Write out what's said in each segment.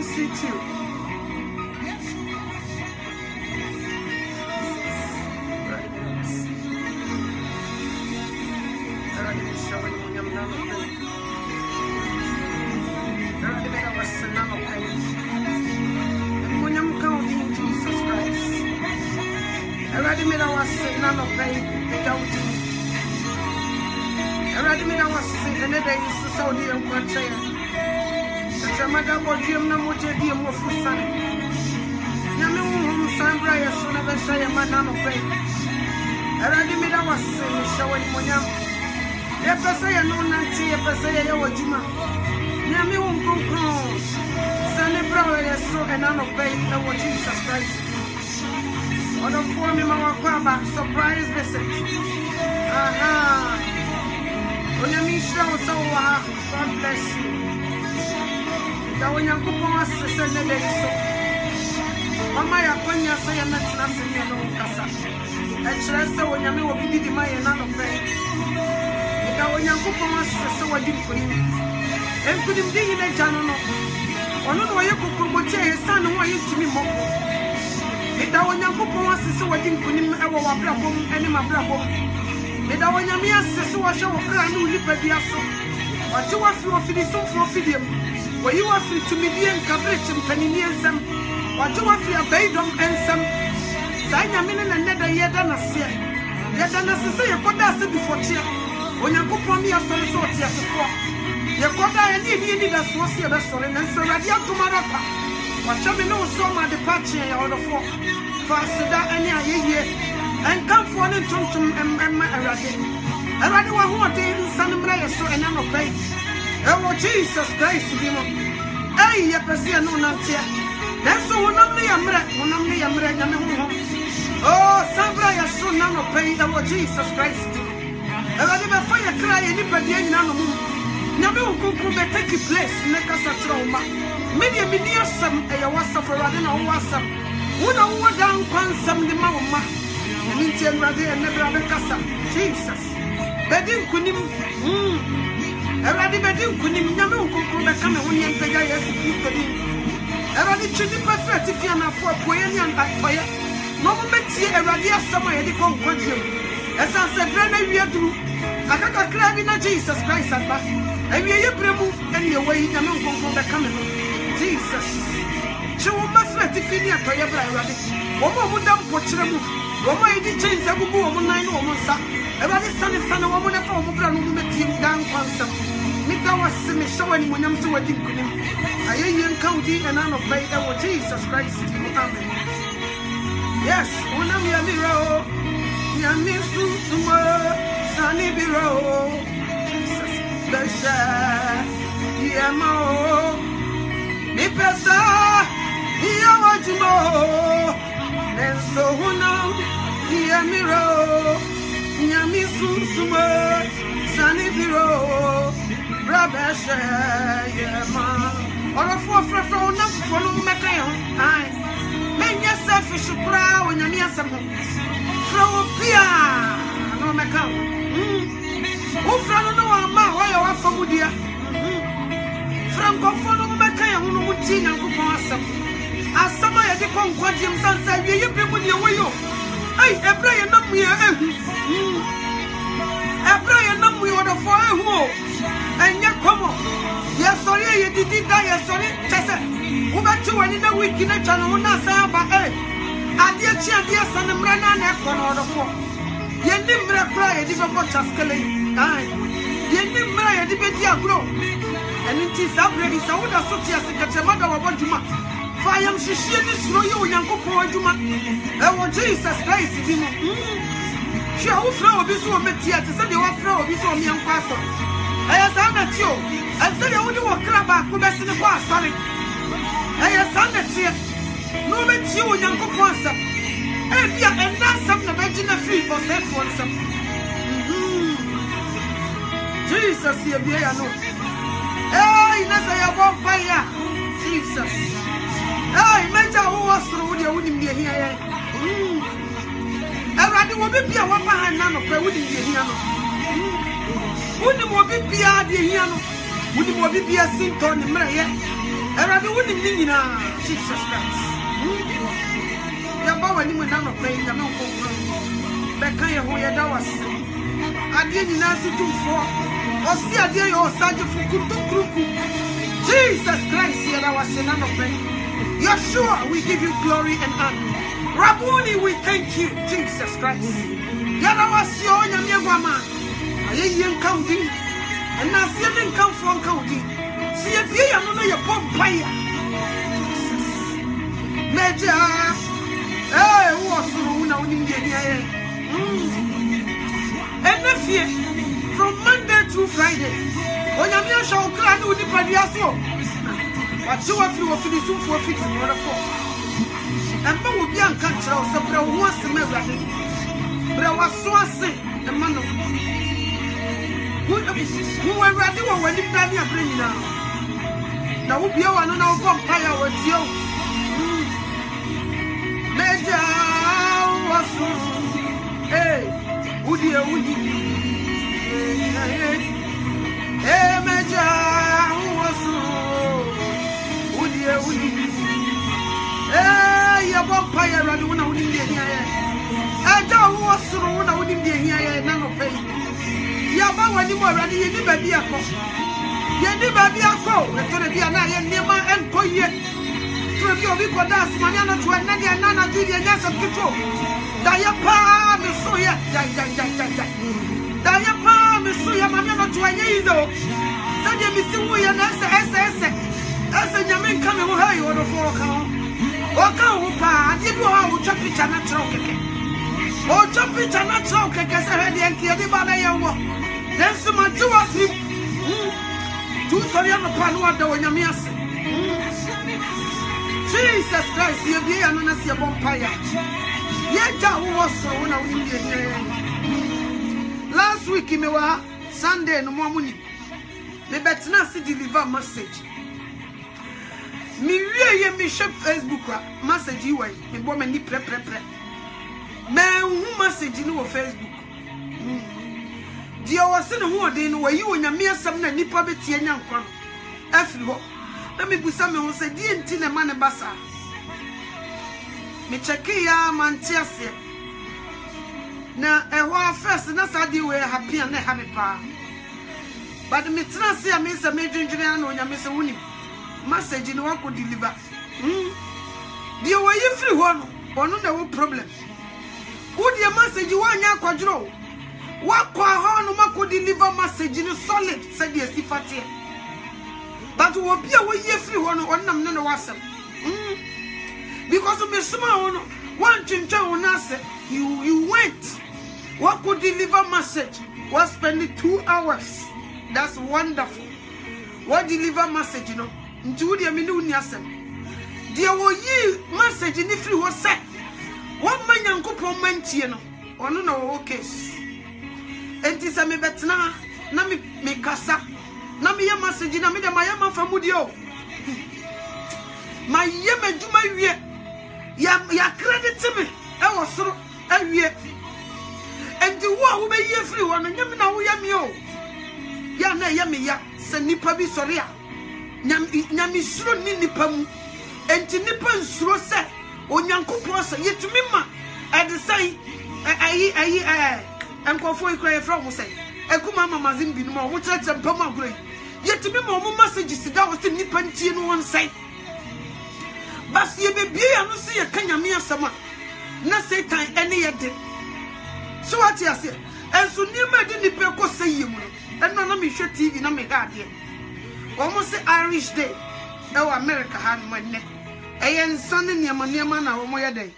miss you too. Jesus Christ. Order for me, my surprise visit. When you meet so God bless you. That when you go on, send the day so. Mama, ya konya say ya met na se no kasa. E chere se when you will be the my na no pay. That when you go on, se wadi kuni. En kuni mdi na jano no. Ono no ye kokko motie he san no ye timi moko. Ida onyankopon asese wadi nkunim ewo wabrabom ene mabrabom. Ida onyame asese wo hwe wo kra ne ulipa bia so. Waje wa fi ofidi so fo ofidiem. Wayi wa fi tumidie nkabrechim panini ensam. Waje wa fi abaidom ensam. Sa nyame ne neda yeda na se. Yeda na se ye koda ase bifotia. Onyankopon mi asore so otia sefo. Ye koda ye ni da so se be sore na so radia tumarapa. Wachame no so ma de patche ya odofo. Fasida ani ayeye. En kan fo ne tontom emma erade. Erade wa ho de nsanmra ye so ena no pai. Ewo Jesus Christ bi mo. Ai ye pese no na tia. Nenso wonam ne yamre nyame ho. Oh, sabra ye so na no pai ewo Jesus Christ. Erade be fa ye kra ye ni padie nyina no mu. Nyame unkunku be take place ne kasa trauma. Media media some a WhatsApp for rather than WhatsApp. Would I want down some the mama? Mintian Radi and never Casa. Jesus. Bedin Kunim. A radi bedin Kunim Yamu could come and win Pega as a people. A radi chili perfect if you are not for Poyan by fire. No moment here a radia summer at the conquer. As I said, Brenda, we are do. I got a crab in Jesus Christ and back. And we are Bremu and your way in the moon from the coming. Jesus. She will must let the Finia to your brother. Woman would down for Chiramu. Woman, it change a good woman, 9 woman, sir. A rather sunny son of woman, a form of brown woman, team down once. Nika was semi showing when I'm so I didn't put him. I am county and I'm afraid that was Jesus Christ. Amen. Yes, when I'm your mirror, Yami Susuma, Sunny Biro, Jesus, the share, Yamo. Nipesa, Yawajimo, Nenso Hunam, Yamiro, Yami Susuma, Sunny Biro, Rabasha, Yama, or a 4 not follow Macao. I make yourself a shukra when you're near some throw Pia, no Macao. Who from no amount why you are from Mudia? Franco follow Macao, who would see and go awesome. As some of the conquatium sunset, you people your way. Hey, a prayer number here. A prayer number on the fire who and ya come on. Yes, sorry, you did die. Yes, sorry, Tessa. Who got you in the week in a channel? Not say about it. I dear Chia, dear son, and ran on that corner of the phone. You didn't cry, you didn't watch us killing. You didn't cry, you didn't grow. And it is upgrade, so I would have such as a mother of what you want. Fire, she this no you, young couple, you want. Oh, Jesus Christ, you know. She will throw this woman here to say you are throw this on young pastor. I have done that you. And say you would walk back with us in the past, sorry. I have done that here. No, but you, young couple, and that's something about in the free for that for some. Jesus, here, be I know. Hey, let's say I walk by ya. Jesus. Hey, imagine who was through your wouldn't be here. Everybody will be a one behind Nano, but wouldn't be here. Wouldn't be a piano. Wouldn't be a Sinton in Maria. Erade woni nyina Jesus Christ. Ya ba wani mo na no pay ya me ko be kan ye ho ye da wase. Ade nyina situmfo. Osi ade ye osaje fukutu kruku. Jesus Christ ya da wase na no pay. Yeshua, we give you glory and honor. Rabboni, we thank you, Jesus Christ. Ya da wase o nya me gwama. Aye yen county. And na se den kan from county. See a beer, I know your pump fire. Major, who was now in the air? And the fear from Monday to Friday. When I'm here, shall cry with the Padiaso. But you are few of the soup for 50 or 4. And but would be unconscious, so there was the memory. There was so I say, the man who were ready when you done your bringing now. Now be one on our vampire with you. Major was hey, Woody, hey, Major was Woody, hey, your vampire, I don't know in the here. I don't was so when I wouldn't be here, none of pay. Yaba, when you were ready, you never be a cop. Yendi baby ako, etore bia na ye niema enko ye. Tore bi obi ko dance mania no to na dia na judi enya se kito. Da ye pa me so ye, jai. Da ye pa me so ye mania no to enya izo. Sa dia mi si wo ye na ese nyame nka me ho ha ye wodo fo ka ho. O ka ho pa, ade bi ho twa picture na tro keke. O twa picture na tro keke se he de enke de ba na ye wo. Den so ma ju afi. Two sorry on the panua da wanyamias. Jesus Christ, you be an honest vampire. Yet I was so when I was here. Last week in Mewa, Sunday, no more money. Me better not see deliver message. Me really me shop Facebook message you way. Me boy me pre. Man who message you know Facebook. Dia wasene ho de no wayi onyame asam na nipa betie nyankwa afiri ho na me busa me ho se die nti na ma ne basa me cheki ya manti ase na ehwa first na sadi we happy na ha me pa but me tena se me se me dwendwene na onyame se woni message ni wako deliver die wayi firi ho no ono na wo problem wo die message wa nya akwadro Wakwa hano mako deliver message in solid said yes ifate. But wo bia wo ye free hono onam ne no wasem. Because me suma hono one twintwa wona se you went. Wako deliver message was spending 2 hours. That's wonderful. What deliver message no nti wo dia me ne uni asem. Dia wo yi message ni free wo se. Wo manyankopon mantie no. Ono na wo case. Enti se me betna na me kasa na me ye message na me de ma ye ma famudi o ma ye maduma wie ya credit me e wo soro awie enti wo be ye free wo no nyam na wo ya me o ya na ye me ya se nipa bi sori a nyam suro ni nipa mu enti nipa nsuro se onyankopon se yetumi ma e de sai ayi and Kofu cry from say, Ekuma Mamazin Binmo, which I am Pama Gray. Yet to be more messages that was the Nipanti in one say. But ye be and see a Kanyamia Sama, not say time any yet. So what you say, and so near my didn't Nipeco say you, and none of me should TV, no me guardian. Almost say Irish Day, oh America had my neck. I am sonning your manana or my day.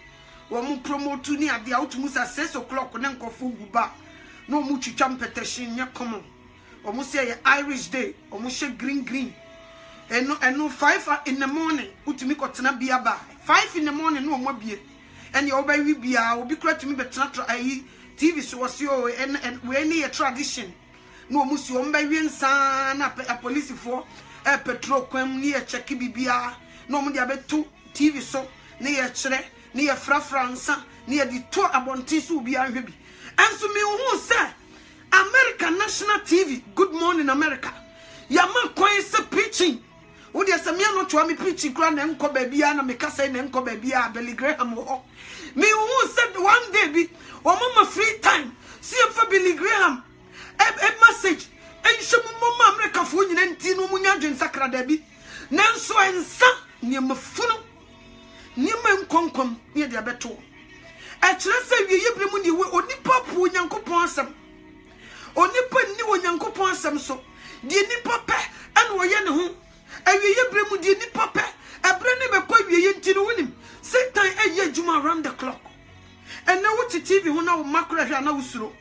Wamu promote to near the outmus at 6 o'clock when Uncle Fuguba. No much champetation, ya common. Almost say Irish Day, almost green. And no 5 in the morning, Utimiko Tanabiaba. 5 in the morning, no more beer. And your baby beer will be glad to me, but not TV so was your and we any a tradition. No Musu baby son a police for a petrol quem near Checky Bibia. No more two TV so near Chere. Near Fransa, near the tour abontisu be and so me who say American National TV, Good Morning America. Yama quite preaching Wo de samia no to me preach kra na enko babia na me kasa na enko babia Billy Graham ho. Me who said one day bi o mama free time. See for Billy Graham. A message. And show mama America fo nyina nti no munya dwen sakra da bi. Nanso ensa ne mafunu. Ne mankonkom ne de abeto. E kire se wie yebremu ni we onipa po Nyankopon asem. Onipa ni wo Nyankopon asem so. De nipa pe ene wo ye ne ho. Awie yebremu de nipa pe. Ebre ne be kwa wie ye nti no wonim. Satan eye juma around the clock. And now what TV who now macro na usuro.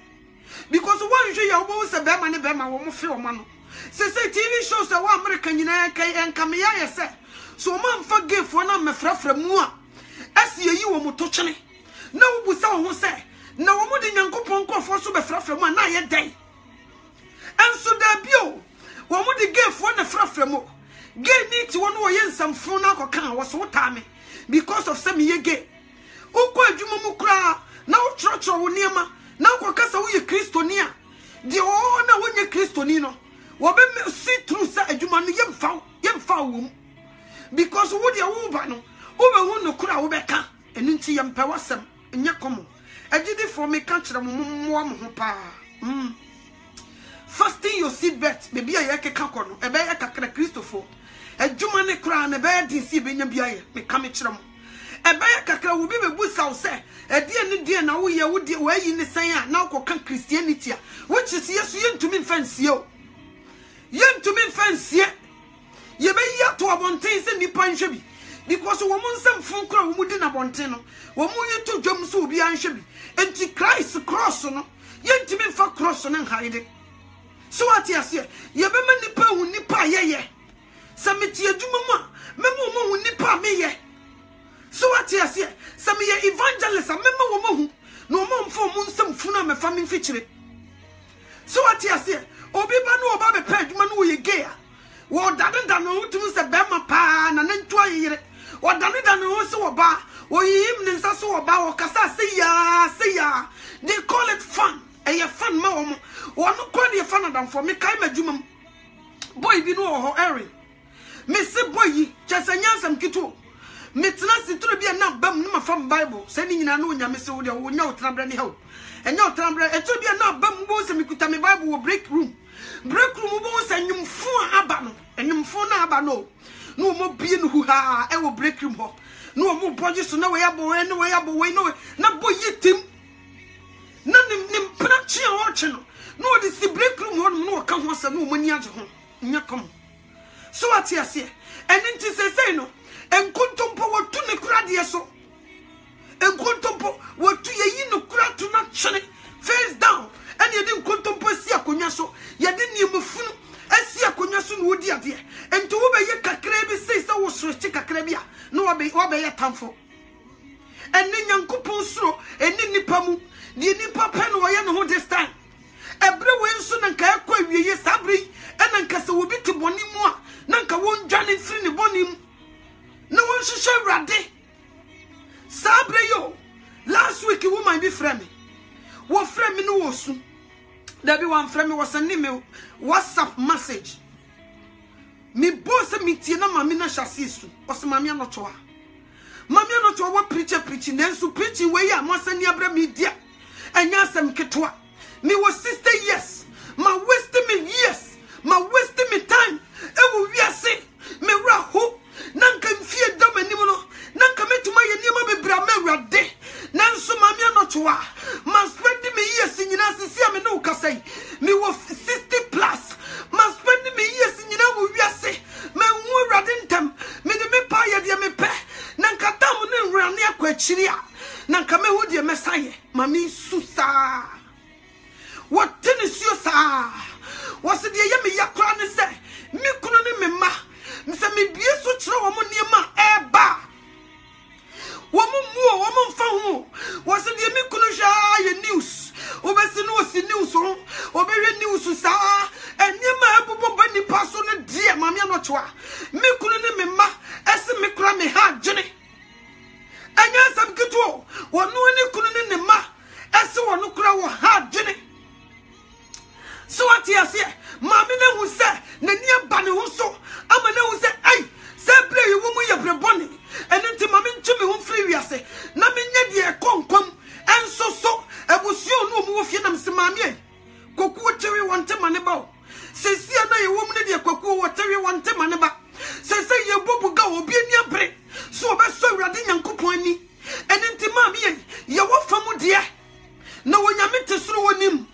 Because one show you always a bema ne bema wo mo film no. Say TV shows that one American nyina kai enka me ya say. So man forgive for na me frafra mu a. Asi yi wo mo to chene. Na wo busa wo say. Na wo mo de Nyankopon kofo so be frafra mu na ye dan. And so da bio. Wo mo de give for na frafra mu. Gay need to one wo ye nsamfo na akokan wo so tame because of some ye gay. Ukwa adwuma mu kra na wo trotro wo niema na wo kasa wo ye kristoni a de o na wo nye kristoni no wo be see through sa adwuma no yemfa wo because wo de wo ba no wo be hu no kra wo be ka enu nti yempa wasem nya komo agidi for me ka kire mo ho pa fasting your seat bet baby aye keka kono e be ye kakra kristofo adwuma ne kra na be din si be nya biaye me ka me kire mo ebaya kakra wo bi bebusa wo se edie ne die na wo ye wo die wo ayi ne san a na ko kan Christianity a which is yesu yentumi mfansie o yentumi mfansie ye be ya to abonten se nipa nhwe bi because wo mun nsam fun kra wo mu di na bonten no wo mu yeto dwom so obi anhwe bi enti Christ cross no yentumi mfa cross no nhaide so ati ase ye be ma nipa hu nipa ye sameti adwuma mu a memo mo hu nipa meye. So what you say? Some ye evangelists a member woman no mom for munsum funa me famine feature. So what you say? Obi ba no oba be ped man wo ye gay. Wo daden da no tum se bema pa na nantu ayire. Wo daden da no so oba, wo yim ne nsa so oba wo kasa say ya. They call it fun. E ye fun ma wo mo. Wo no call ye fun adam for me kai madwuma. Boy bi no ho Erin. Me se boy yi chesanyansam kito. Metna sitro bia na bam no mafam Bible se ni nyina no nyame se wo de wo nya otrabra ne hawo enya otrabra etro bia na bam bo se mikuta me Bible wo break room bo se nyumfo aba no enyumfo na aba no no mo bie no hu ha e wo break room ho no mo boje so na we abo we no we abo we no na bo yitim na nim pra chi ho che no de si break room ho no ka ho se no mo ni age ho nya kom so ati ase enti se no enkontompo watu ne kura de so enkontompo watu ye no kura to na chene face down and ye din kontompo si akonya so ye din niemfunu asi akonya so no wodi ade enti wo be ye kakra bi sei se wo soro chi kakra bi a no wo be ye tamfo enne Nyankopon soro enne nipa mu de nipa pe no ye no ho this time ebre we nso na nka akwa wieye sabre ena nka se wo bi ti boni mu a na nka won dwane firi ne boni mu. No one should share rade. Sabre yo. Last week you woman be frame. What frame me no was. There be one frame was an email WhatsApp message. Me boss me tie na mami na shasisu. Was mami anotoa. Mami anotoa what preaching then so preaching we ya mo sani abra media. Enya asem ketwa. Me was sister yes. My wasting me yes. My wasting me time. E wo wiase. Me raho. Nanka mfie dam anim no nanka metuma ye niema bebra mawrade nanso mame anotoa man spend me years nyina sisi me no kasai me wo 60 plus man spend me years nyina wo wiase me hu wrade ntam me de me pa ye de me pe nanka tam ne nwrane akwachiri a nanka me hu de mesaye mame susa what tenisuo sa was de ye me yakra ne se me kunu ne me ma nse me bie so kire wo mo niema eba wo mo mfa ho wo se de me kunu hwa ye news obesi no si news ho obehwe news sa eniema ebobo bani paso no die mame anotoa me kunu ne me ma ese me kura me ha dwene anya sam kito wo no ne kunu ne ma ese wo no kura wo ha dwene so ati ase mame na hu se na ni aba ne hu so ama na hu se ai ye koku tere wante maneba sesi na ye wom ne de koku wotere wante maneba sesi ye bobu ga obi ani abre so obeso awurade nyankopon ani eni ntima bi ye wo famu de na wonyame tesoro wonim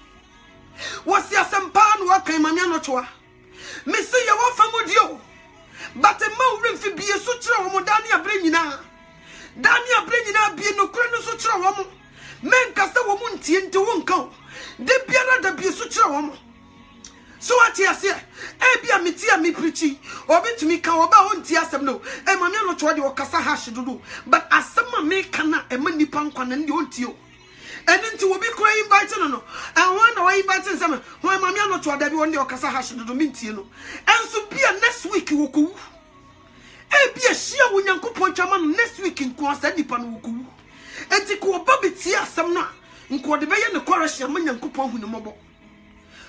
wasi asempa no akan mame anotoa me se ye wo famu de o but ma wo mfi bie so kire wo dani abre nyina bie no kure no so kire wo men kasa wo mu ntie nte wo nka de biara da bie so kire wo so what you say bia metia me preachi obetumi ka oba wo ntie asem no mame anotoa de wo kasa hash dudu but asema me kana nipa nkwa na ndi ontio eni nti wo bi kura invite no na wa invite nsem ho mame anotoa da bi won de wo kasa hash dudu mintie no enso bia next week wo ko bia hia wo nyankopon twama no next week nko asa nipa no wo ko enti ko oba beti asem no nko de be ye ne korahia ma nyankopon hu ne mobo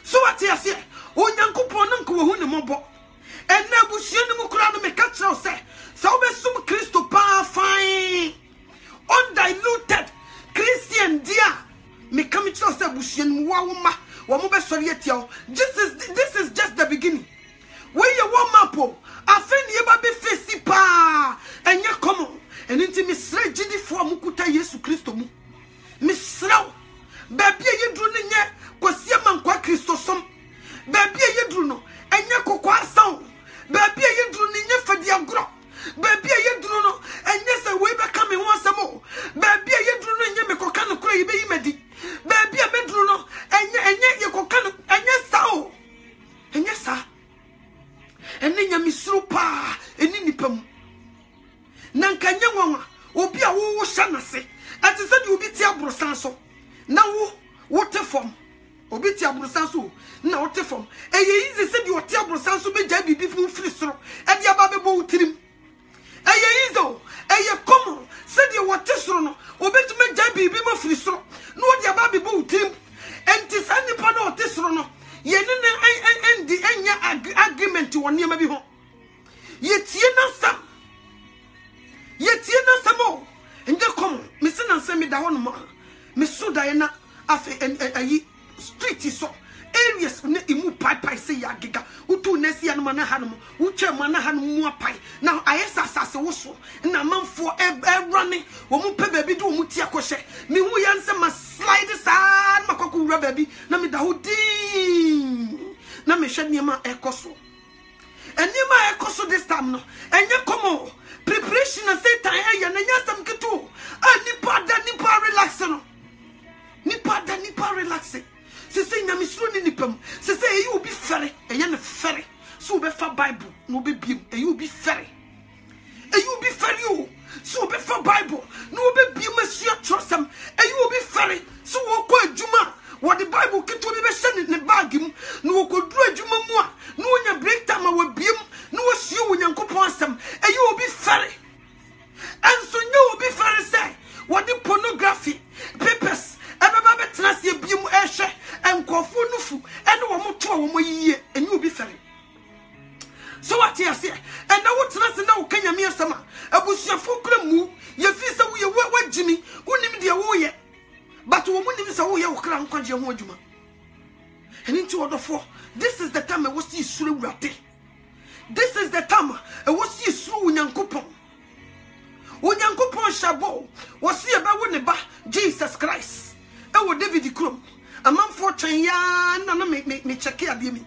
so what you say o nyankopon no nko hu ne mobo ena busuo ne mu kura no me ka kire o se so be sum Kristo pa fine undiluted Christian dia me come kire o se busuo ne mu wa wo ma wo mo be sori atia this is just the beginning where you warm up afeni ye ba be face pa enye komo enti me sre gidi fo amukuta Yesu Kristo mu me sre ba bia ye duru ne nye kosia mankwa Kristo som ba bia ye duru no enye kokwa asan ba bia ye duru ne nye fadi agro ba bia ye duru no enye se we be ka me ho asemo ba bia ye duru no enye me koka no kura yibe yimedi ba bia me duru no enye ye koka no enye sao enye sa ene nya misuru pa eni nipam nanka nya nwanwa obi a wo hyanase ate se de obi ti abrosan so na wo te fom obi ti abrosan so na wo te fom eye ize se de o ti abrosan so be ja bibi fu firi soro e de aba be bo utirim eye izo eye komo se de wo te soro no obi tu me ja bibi mo firi soro no de aba be bo utirim enti sani pa no te soro no ye ne endi enya agreement won niam bi ho ye tie na sam nje kom me se na nsem da ho no ma me so da ye na afi ayi street so areas ne imu pai se ya giga utu nesi ya no ma na hanom utwa ma na hanom mu apai na ayesa sase wo so na manfo running wo mu pe baby do mu ti akɔhye me hu ya nsem ma slide sa ma kwaku wura baby na me da ho din na me hwɛ niema ekoso eniema ekoso this time no enye komo preparation na satan ya na nyasam keto nipa relax no nipa relax se se nyame suro ni nipam se se eyi obi fere eye ne fere so be fa bible no be biem eyi obi fere o so be fa bible no be biem asua trosam eyi obi fere so wo ko adwuma wo the bible keto bi be hye ne bag mu no wo ko duru adwuma mu a no nya break time a wo biem no wo sua wo nyankopon asem eyi obi fere enso nya obi fere say wo the pornography papers ebeba betena se biem ehwe enkofo nufu ene wo moto wo moyiye enye obi fere so what you say and na wo tena se na wo kanya mi asema abusuafo kura mu ye fi se wo ye wajimi unim de wo ye but wo munim se wo ye wo kra nkwaje ho adwuma eni nti wodofo this is the time I was see suru wurade this is the time I was see suru unyankopon shabo was see eba wo ne ba Jesus Christ e wo David krom amanfo twen ya na me check abie mi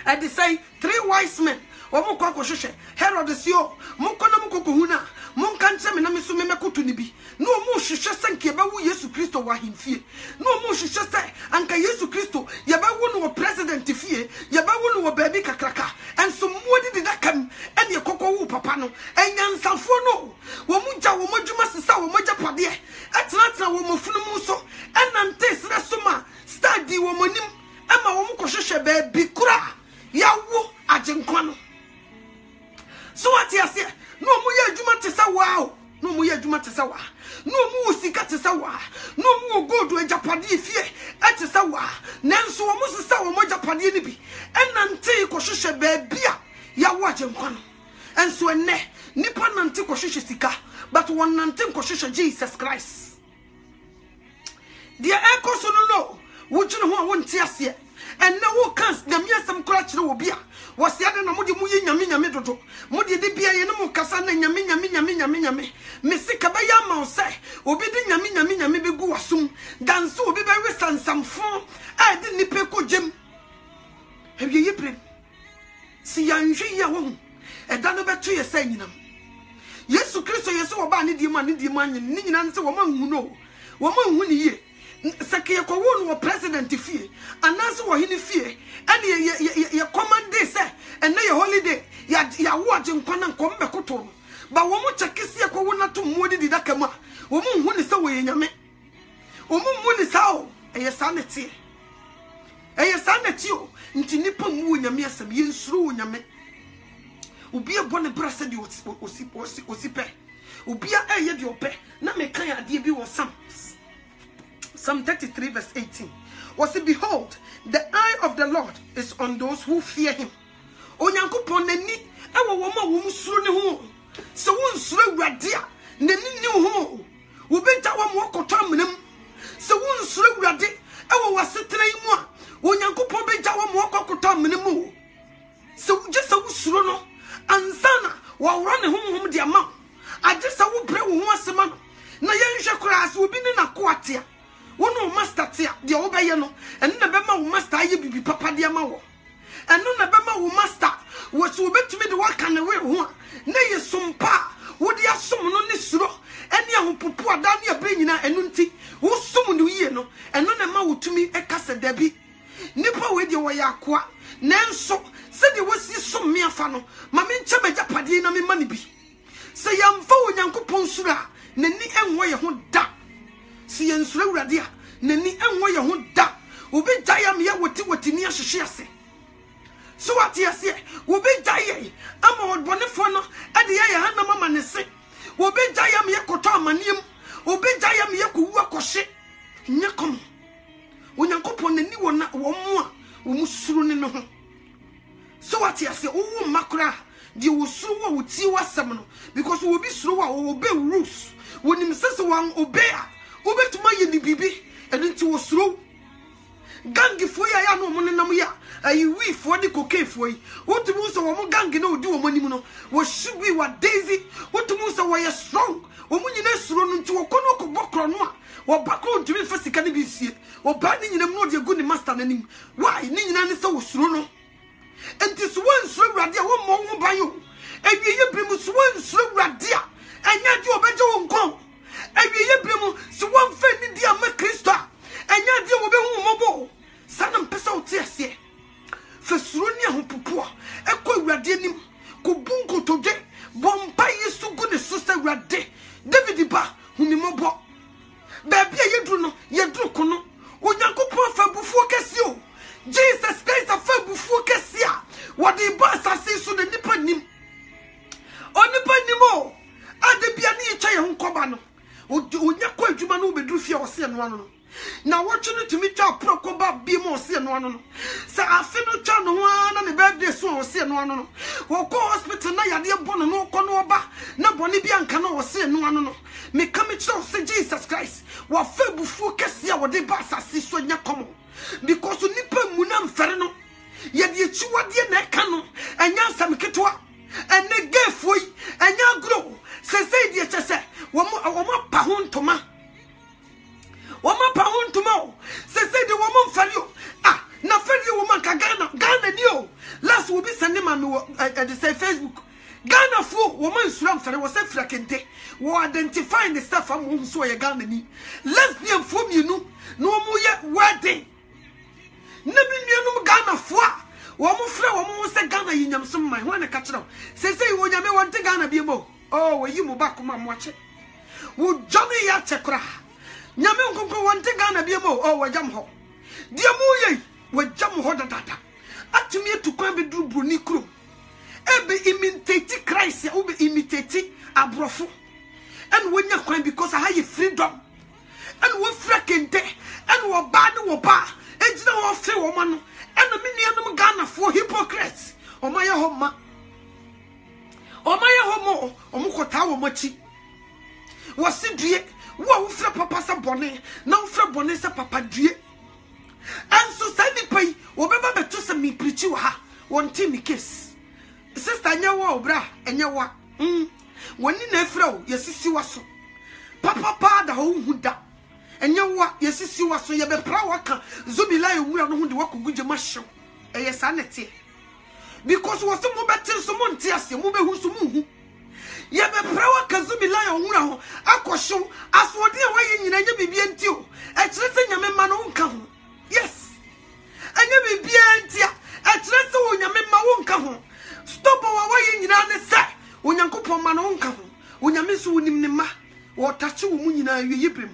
I decide 3 wise men omo kwa hwehwe Herod sio monko na monko huna monka nche me na me so me mekoto ni bi no omo hwehwe sanke ba wo Yesu Kristo wa himfie no omo hwehwe se anka Yesu Kristo ye ba wo no president fie ye ba wo no baabi kakraka enso modi de dakam ene ye kokko wo papa no enyansafo no wo mu gya wo modwuma sesa wo mogya pade etratra wo mofunu mu so enante sere soma study wo monim ema wo mu kohwehwe baabi kura yawo ajenkwa no so what you say no mu ye adwuma te sa wow no mu ye adwuma te sa wa no mu usika te sa wa no mu gold ejapade fie e te sa wa nanso wo mu sesa wo mojapade ni bi enante ko hwehwe baabia yawo ajenkwa no enso enne nipa nante ko hwehwe sika but won nante ko hwehwe Jesus Christ dia ekoso no Would you know won't tears yet? And no cans, the mere some crutch no beer. Was the other Namudi Muyamina Midodo, Mudi de Bia Yamo Casana Yamina, Missy Cabayama say, Obedin Yamina maybe go assume, dance so be very son some form. I didn't peko Jim. Have you yipred? See, I'm sure you won't. And done about 2 years saying them. Yes, so Christo, yes, so about the man, Nin answer woman who know. Woman who ye. Sakia Kowon or president fear, and answer what he fear, and your command day say, and now your holiday, ya watching Conan Combecoton. But woman Chakisia Kowona to Modi di Dakama, woman who is away in Yame. Woman who is how, a sanity. A sanity, into Nippon Moon Yamiasam, yin through Yame. Ubia bonne brasted you osipe. Ubia a yet your pay, not make clear DB or some. Psalm 33 verse 18. Was it behold, the eye of the Lord is on those who fear him. Onyankopon nani ewo woma wo musuro ne ho. Se wo nsuro awurade a nani ne ho. Wo beta wo mo koto amnam. Se wo nsuro awurade ewo wasetena yi mu a Onyankopon beta wo mo koto amnam. Se wo je se wo suro no ansana wo wora ne honhom de ama. Aje se wo bre wo ho asema no. Na yenhwe kura se obi ne na ko atia. One master tia, the obeyano, and the Bema master ye be papa diamawo. And no Bema master was to bet me the work and the way one. Nay, some pa, would ya summon on this row, and ya pupua down your bringing and unti, who summoned you know, and none of ma to me a cassa debbie. Nipper with your way aqua, nan so, said you was some mere funnel, Mamma Chamaja Padina me money be. Say, I'm for Yanko Ponsura, Nani and way a hood da. See and slow radia, Nani and way a hood da. Obe diam ya what near Shase. So what you say, Obe die, I'm old Bonifono, and the Ayahana Mamma say, Obe diam yakota manium, Obe diam yaku wakoshe, Yakom. When you go upon any one more, Umusurun. So what you say, oh, Macra, the Usuwa would see what some because we will be slower or obey rules. When himself one obey. Obey to my yeni bibi, and into a slow. Gangi for ya no monamuya, a we for the cocaine for you. What to most of one gangi no do a monimono, was should be what Daisy, what to most of why strong, or when you next run into a conoko bokronoa, or background to me first the cannabis, or banning in a more good master than him. Why, Nina so slow? And this one slow radia, one more by you. And you bring us one slow radia, and yet you better won't come. And we so one friend dear Christa, and ya dear will be mobile. Sanam Peso tears ye. Fesunia who pupua, echo radianim, Kubunko today, Bombay is so good as sister Rade, David Ba, whom you mobile. Baby, you do no, you do kono, or Yanko Puffer before Cassio. Jesus Christ a fur before Cassia. What the boss I say so the nippanim. On the panimo, and the piani chai cobano. Unyako jumanu be do fear or see and one. Now watching it to me to procoba be more see and one. Say I feel no chan one and the birthday so see and one. Or go hospital na dear bono no conoba, no boni bianca no see and one. Me come it so say Jesus Christ. What fair before Cassia what the boss I see so yakomo. Because you nipa munam ferno. Yet ye chua dear nekano and yan some ketwa and ne gay foy and yan grow. Say dear chese. Wama pahun toma. Wama pahun toma. Say the woman for you. Ah, na for you woman ka Ghana niyo. Last will be sending me at the say Facebook. Ghana for woman slam for was a frakente. We identifying the stuff I'm whom so a Ghana ni. Lesbian form you know. No more wedding. Nebi no Ghana for. Woman fra woman say Ghana yinyam some my one catch up. Say wo nyame want Ghana be mo. Oh, you move back come watch it. Would Johnny Yachakra? Yamu Coco want to Ghana be mo, oh, a jam ho. Dear Moye, with jam ho da data. At me to come be do brunicro. Ebe imitate Christ, ya ube imitate a brofo. And when you're crying because I have freedom. And we're fracking there, and we're bad, we're bad. And you know, fair woman, and a million Ghana for hypocrites. Oh, my home. Omaya homo omukota wo machi wo se due wo fra papa sa bone na wo fra bone sa papa due And so send pay, whatever the two me preach you ha, one team kiss. Sister Nyawa, bra, and Yawa. When in a fro, yes, see was so. Papa, the whole Huda. And Yawa, yes, see was so. You be proud, Zubila, we are not the work of good mushroom. A yes, sanity. Because was some more better, someone tears you, move who's to move. Ye be proud, Zubila, or Aquashow, as what they are in your baby and you. It's nothing a man won't come. Yes. And you be bien, it's nothing your member won't come. Stop our way in the set. When you go man won't come. When you miss Winima, or touch you, Munina, you yibrim.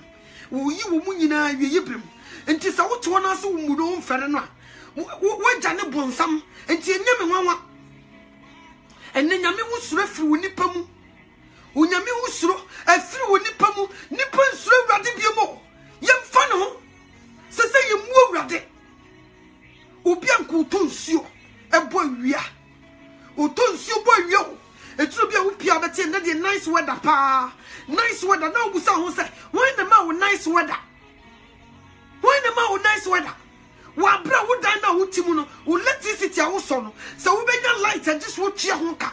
You Munina, you yibrim. And tis out one us who don't ferna. What Janet Bonsam, and Tianama. And then Yami was referred Nipamu. Unyami usro, a through Nipamu, Nippon slow radibimo. Yam fano. Say you move radi. Ubianku tonsio, a boy we are. Utonsio boy yo. It will be a whoopia, but in nice weather, pa. Nice weather, no, we saw who say, why the man with nice weather? Why the man with nice weather? What bra would I know Timuno, who let this city also? So we make a light and just watch your honka.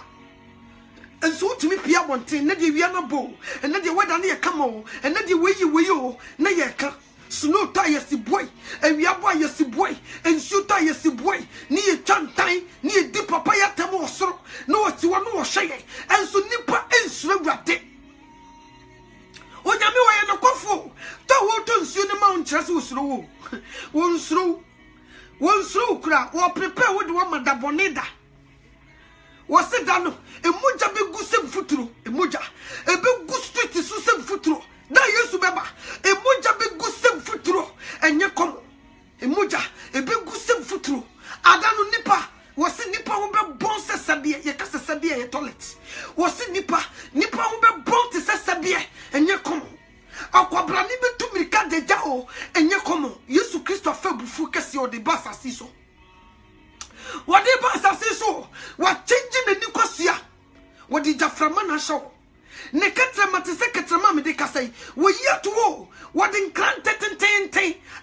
And so to me, Pia one thing, Neddy Viana Bow, and then the weather near Camo, and then the way you, Nayaka. Snow tires the boy, and we are boy the boy, and shoot tires the boy, near Chantai, near the papaya tamoso, no, it's one more shay, and so nipper and slow rate. When you know I am a coffo, the waters you the mountains will slow. One slow crowd, or prepare with one madaboneda. Was it done? A moja big goose futuro, a moja, a big goose street is so futuro. That used to be a moja big goose futuro, and you come a moja, a big goose futuro. Adano nipa was a nipa who be born to Sabia, Yakasa Sabia, a toilet. Was a nipa who be born to Sabia, and you come. Aquabrani be to me cat de jao, and you come. Yesu Christopher Bufukasi or the bass asiso. What the bass asiso? What changing the Nicosia? What did Jaframana show? Nekatra matiseka mama de kasai we yet wo what in granted ten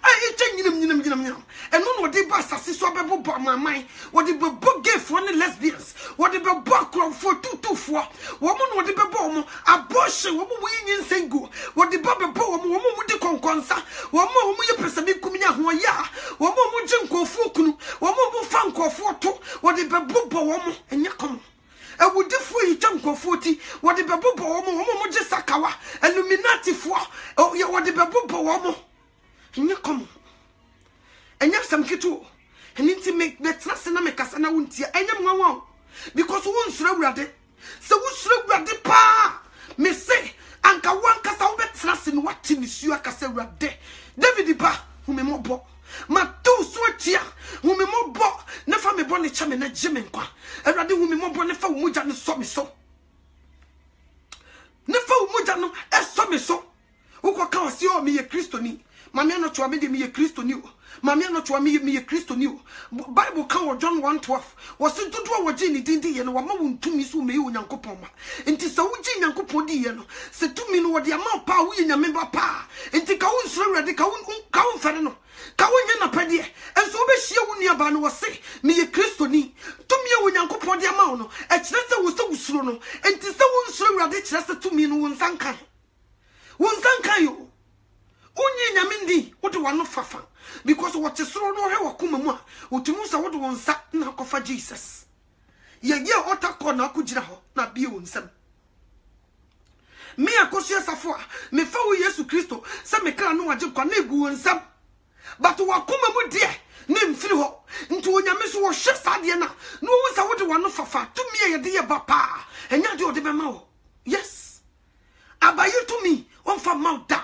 I nyinam and no what the bass asiso bebo bo my mind what the book gave for the lesbians what the book for 224 woman what the bebo abortion woman we yin sengu what the babo woman mu de konkonsa woman mu ye pesami kumnya ho ya woman mu jinkofo kunu woman mu fankofo to what the bebo woman enye kom I would defo you jump for 40. What the babu woman just sakawa, Illuminati for oh, yeah, what the babu woman. And you come. And you have some kitu. And intimate the trust and make us and I won't see any more. Because one slow ready. So we slow ready pa. Me say, Anka one cast out bet trust in what Timmy Suaka ready. David Ba, who me more bo. Ma two sweatia, who me more bo. Never me bonnet chamin at Jimenqua. I rather whom me more bonnet for Mujano saw me so. Never Mujano, as saw me so. Who can see me a Christoni? Mamma not to me a Christoni. Mamma not to me a Christoni. Bible count John 1:12. Was it to do what Jenny did and one moon to me so me uncle Poma. And tis so Jin Uncle Podiano. Said to me what the amount power in a member pa. And take a own surrender the count ferno. Kawanya pedie, and so be she unia was say, me a Christoni, to me when Uncle Podiamano, a chester was so slow, and tis the one so ready chester to me in one sanka. One sanka you. Only Yamindi, what do one of Fafa? Because what is so no how Kumama, what to Musa what one sat now for Jesus. Ye otter corner could not be on some. Me a cosia safwa, me follow Yesu Christo, some me can know a joke on Negu and some. But to Wakuma dear, name Philo, into when your miss was shut Sadiana. No one's a what one of Fafa, to me a dear papa, and not your demo. Yes. I buy you to me, one for Mount Da.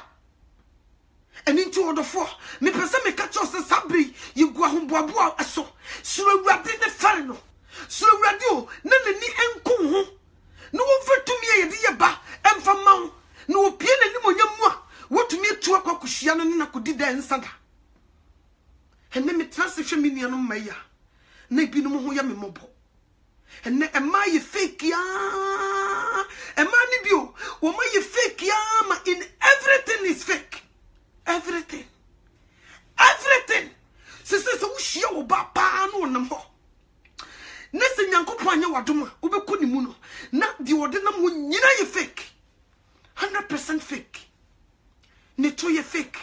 And into other four, me person me catch us a sabri, you go home boa so. So wrapped in the farno. So radio, none ni enku. No one for to me a dear ba, and for Mount. No pin any more. What to me to a cocusian and I could dance and and then me transition me no maya. Maybe no more yammy mobile. And am I a fake ya? Am I nibio? Or my fake yama in everything is fake. Everything. sese wo hia wo ba pa no nam ho na se Nyankopon anya wadom a wobekɔ ni mu no na di wode nam ho nyina ye fake 100% fake ne to ye fake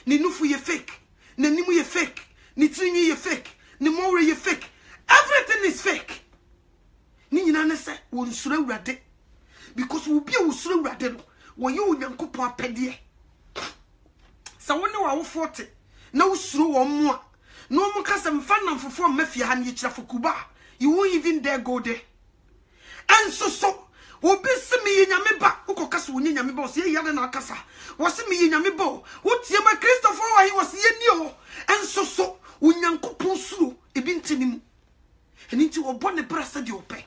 ne nufu ye fake ne nimu ye fake ne trinyi ye fake ne more ye fake everything is fake ni nyina ne se wo nsura Awurade because wo bia wo sura Awurade no wo ye Nyankopon apede sa wo ne wa wo 40 na wo sura wo mo a no mo ka se mfa nam fofo mafia ha ne kira fokuba you won't even dare go there and so obi se me nyame ba ukoka so wonya nyame ba so ye yade na akasa wo se me nyame ba wo tie ma Christopher wa he wo se ye ni o and so Onyankopon suro ebi ntinimu eni nti wo bone brasa de ope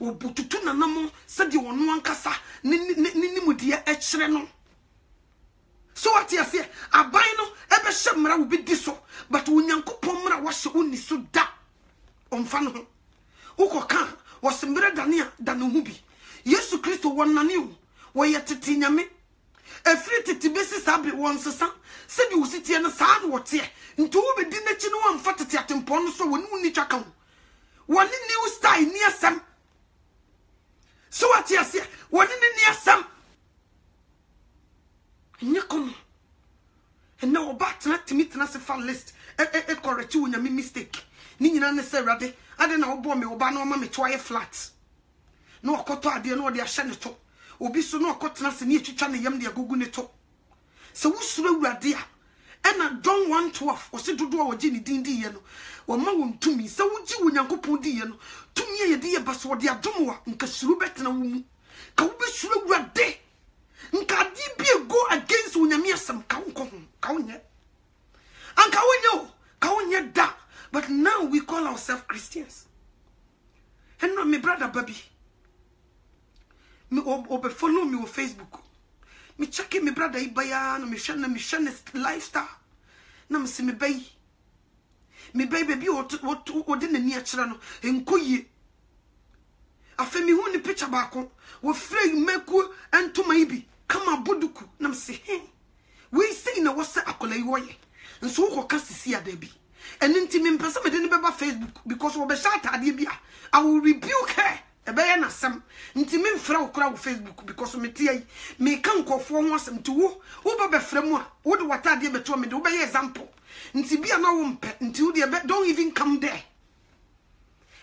wo bututu nanamo se de wono ankasa ni mude e kire no so what you say aban no ebe hye wo bi di so but Onyankopon mra wo hye oni so da omfa no ukoka wo se mra dania da no hu bi Yesu Kristo wonane o wo ye tete nyame efri tete besi sabe won sesa se di usitie no saa no wote nto wo be di na chi no won fa tete atempo no so woni ni twaka ho woni new style ni asam so what you say woni ni asam nyakom and now back to meet na se fa list e correct wo nyame mistake ni nyina ne se Awurade ade na wo bo me wo ba na ma me twaye flat no okoto ade no de ahye ne to obi so no okotena se ne etwitwa ne yam de agugu ne to se wo suro Awurade a ena John 1:12 o se dodo a wogi ne dindi ye no wo ma wo ntumi se wo gi wo Nyankopon di ye no tumi ye de ye baso wo de adom wa nka suro betena wo mu ka wo be suro Awurade nka di bi go against wo nyame asem ka wo ko ka wo nye anka wo nye ka wo nye da. But now we call ourselves Christians. And no, my brother baby. Me follow me on Facebook. Me check my brother Ibaya, no me share lifestyle. Na me see me baby. Me baby what didn't near channel and koye. Afe me hu ni picture bako. We free meku and to maybe come a buduku. Na me say hey. We say na what's akola iwoye. And so ko kasi see a debi. And intimate person me beba Facebook because we be shout adie I will rebuke her. Ebe na sam intimate fra okra wo Facebook because me tie me kan kofo ho asem to wo be fra mu a wo de wata adie beto me de wo be example nti bia na wo mpe nti wo de don't even come there.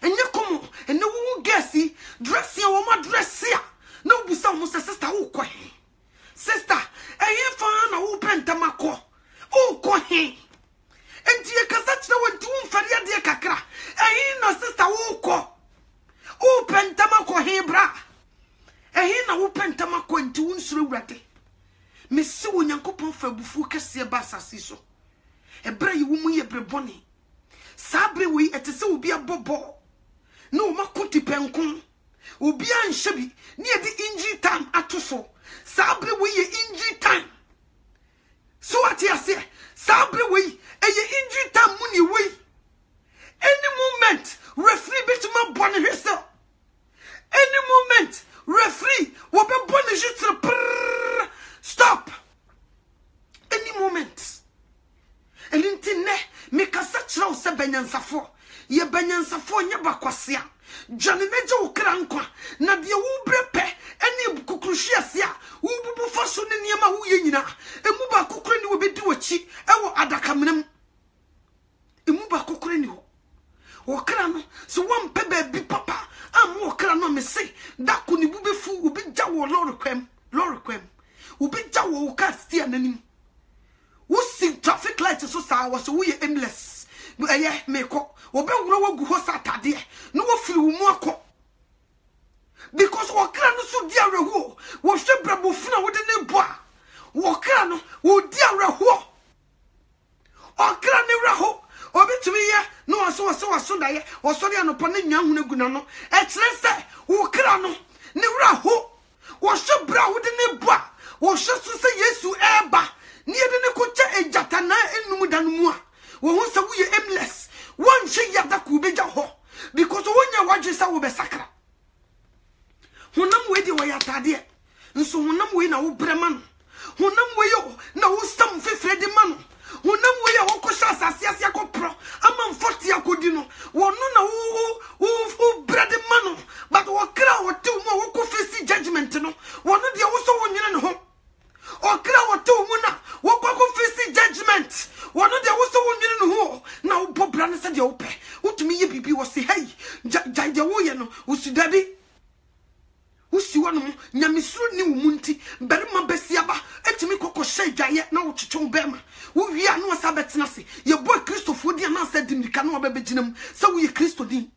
And you come and no wo gesi dress ya wo ma dress ya no busa mo sister wo ko he sister eyin fa na wo pentama ko o ko he enti ye kasa chira wanti umfari ade kakra ehin na sister wo ko o pentama ko hebra ehin na wo pentama ko enti unsuro Awurade me si wo Nyankopon fa bufu kase ba asase so ebra yi wo mu ye brebone sabre wi etese obi abobo na o makoti penkon obi anhye bi ne ye di injury time atoso sabre wi ye injury time so what you say sabre wi eye injury time muni wi any moment referee betuma bone hwese any moment referee wo be bone jitre stop any moment elintine me kasa kira o se banyansafo ye banyansafo nya bakwasea jane neje wo kra nkwa na de wo brepe eni kukuruhia se a wo bubu faso ne niam a wo ye nyina emu ba kokoro ni wo bedi wachi ewo adakamnam emu ba kokoro ni ho wo kra no so wo mpe ba bi papa am wo kra no me se da ko ni bube fu obi gya wo lord kwem obi gya wo ka stia nanim wo si traffic light so sa wo so wo ye aimless eye me ko obi wuro wo gu ho satade no wo firi wo mu akọ because wo kra no so di areho wo hwe brabo funa wo de ne bo a wo kra no wo di areho o kra ne reho obi tumi ye no so da ye wo so de no po ne nwa hunu gu na no e kire se wo kra no ne reho wo hwe bra wo de ne bo a wo hwe so se Yesu eba ne de ne ko cha ejata na enum da no mu a wo hu se wo ye aimless one she ya da ku beja ho because wonya waje sa wo be sakra honam we di wo ya tade nso honam we na wo brema no honam we yo na wo sam fefre de ma no honam we ya wo ko sha asase ase akopro said your pay. What to me, ye be was say, hey, Jajawoyano, Usudadi. Usiwano, Yamisu ni Munti, Berma Bessiaba, Etimi Coco Shay Jayet, now Chichon Berma. We are no Sabbath Nasi. Your boy Christopher Diana said in the canoe Babejinum, so we Christo Din.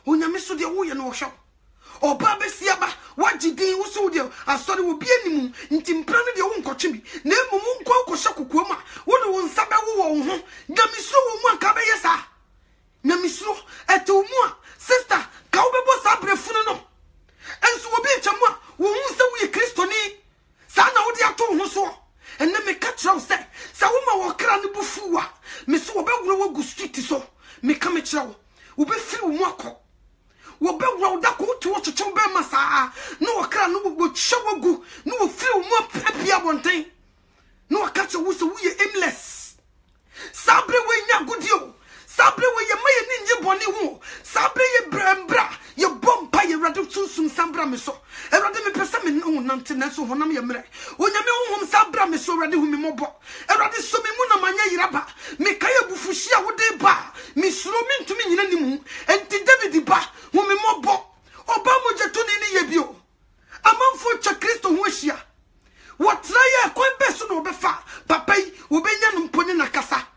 When Yamisu the Woyan show. Or Babessiaba, what did you so dear? I thought it would be any moon, in Timprana the own cochimi, name Moon Coco Shakukuma, one won Sabawu, Yamisu one Cabeyasa. Yamisu, at two more, sister, Cowbebo Sabre Funo. And so be chamwa, who say we Christoni, Sana Odia to so, and then me catch out say, Sawuma wa cran bufua, Miss Wabel go street so, me come at you, will be few moko. Will be round that go to watch a chumber massa, no cran will show a go, no few more peppy one thing. No catch a whistle, we aimless. Sabre way na good yo. Sabre we ye may ninja bonny woo. Sabre ye brambra, ye bomb by your radu susum sambra miso. A radimi pesamin own nantenaso honam yamre. When you mean sabra miso radi whom mobo. A radisumi muna manya yiraba. Mekaya bufushia would de ba. Miss Romin to me in any moon. And the David ba, whom mobo. Obama jetuni yebio. A man for Chakristo Wishia. What try a coin person or befa. Papai, Ubenyan Ponina Casa.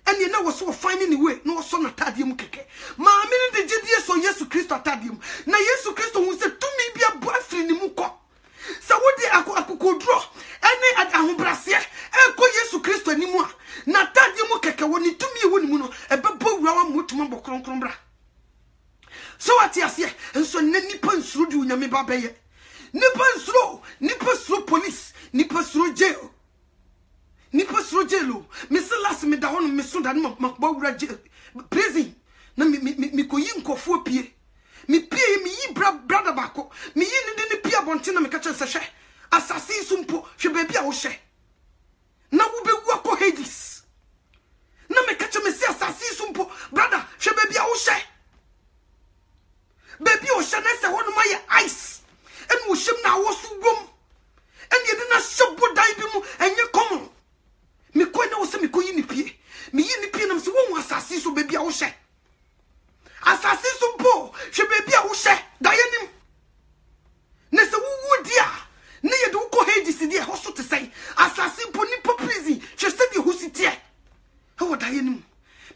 And you know what's so finding the way, no son of Tadium Keke. Mamma, the GDS or Yesu Christo Tadium. Now, Yesu Christo who said to me be a boyfriend in Muko. So what the Aku draw? Any at Ahubrasia, Echo Yesu Christo anymore. Now, Tadium Keke, when you to me, when Muno, a babo round mutumbo crumbra. So at yes, and so Nippon through you, Yamibabe. Nippon through police, Nippon through jail. Nippos Rogelo, Miss Lass me down, Miss Sundan, Mabog prison. Na me coyinco for pie. Me pie me brother bacco. Me in the pia bontina me catch a sachet. Assassin sumpo, she baby oshe. Now we be wako Hades. Na me catch me say assassin sumpo, brother, she baby oshe. Baby oshe, I say one of my ice. And we shim now was room. And you did not shop what dive and you come. Me ko na wo se me ko yi ni pie na me se wo asase so baby a wo hye asase so bo hwe baby a wo hye da yanim na se wo dia na ye de wo ko Hades di e ho so te sai asase bo ni prison hwe se di ho sitie e wo da yanim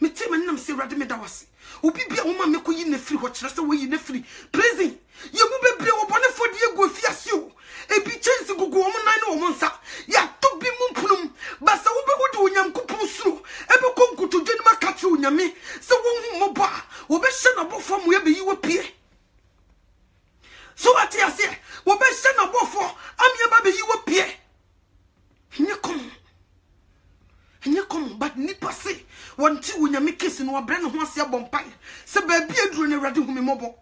me te me nam se rade me da wase obi bia wo ma me ko yi na free ho kire se wo yi na free prison ye mu bebre wo bone fo di egu afiase o e bi chance gugu wo mo nan wo mo nsa ya to bi mu punum basa wo be wo di onyankopon suro e be konkuto dwani makatre onyame se wo hu mo ba wo be hye na bofo mo ye be yi wo pie so ati ase wo be hye na bofo am ye ba be yi wo pie nye kom but ni passe wonti onyame kesi no obre ne ho ase bompai se ba bi aduro ne rade hu me mobo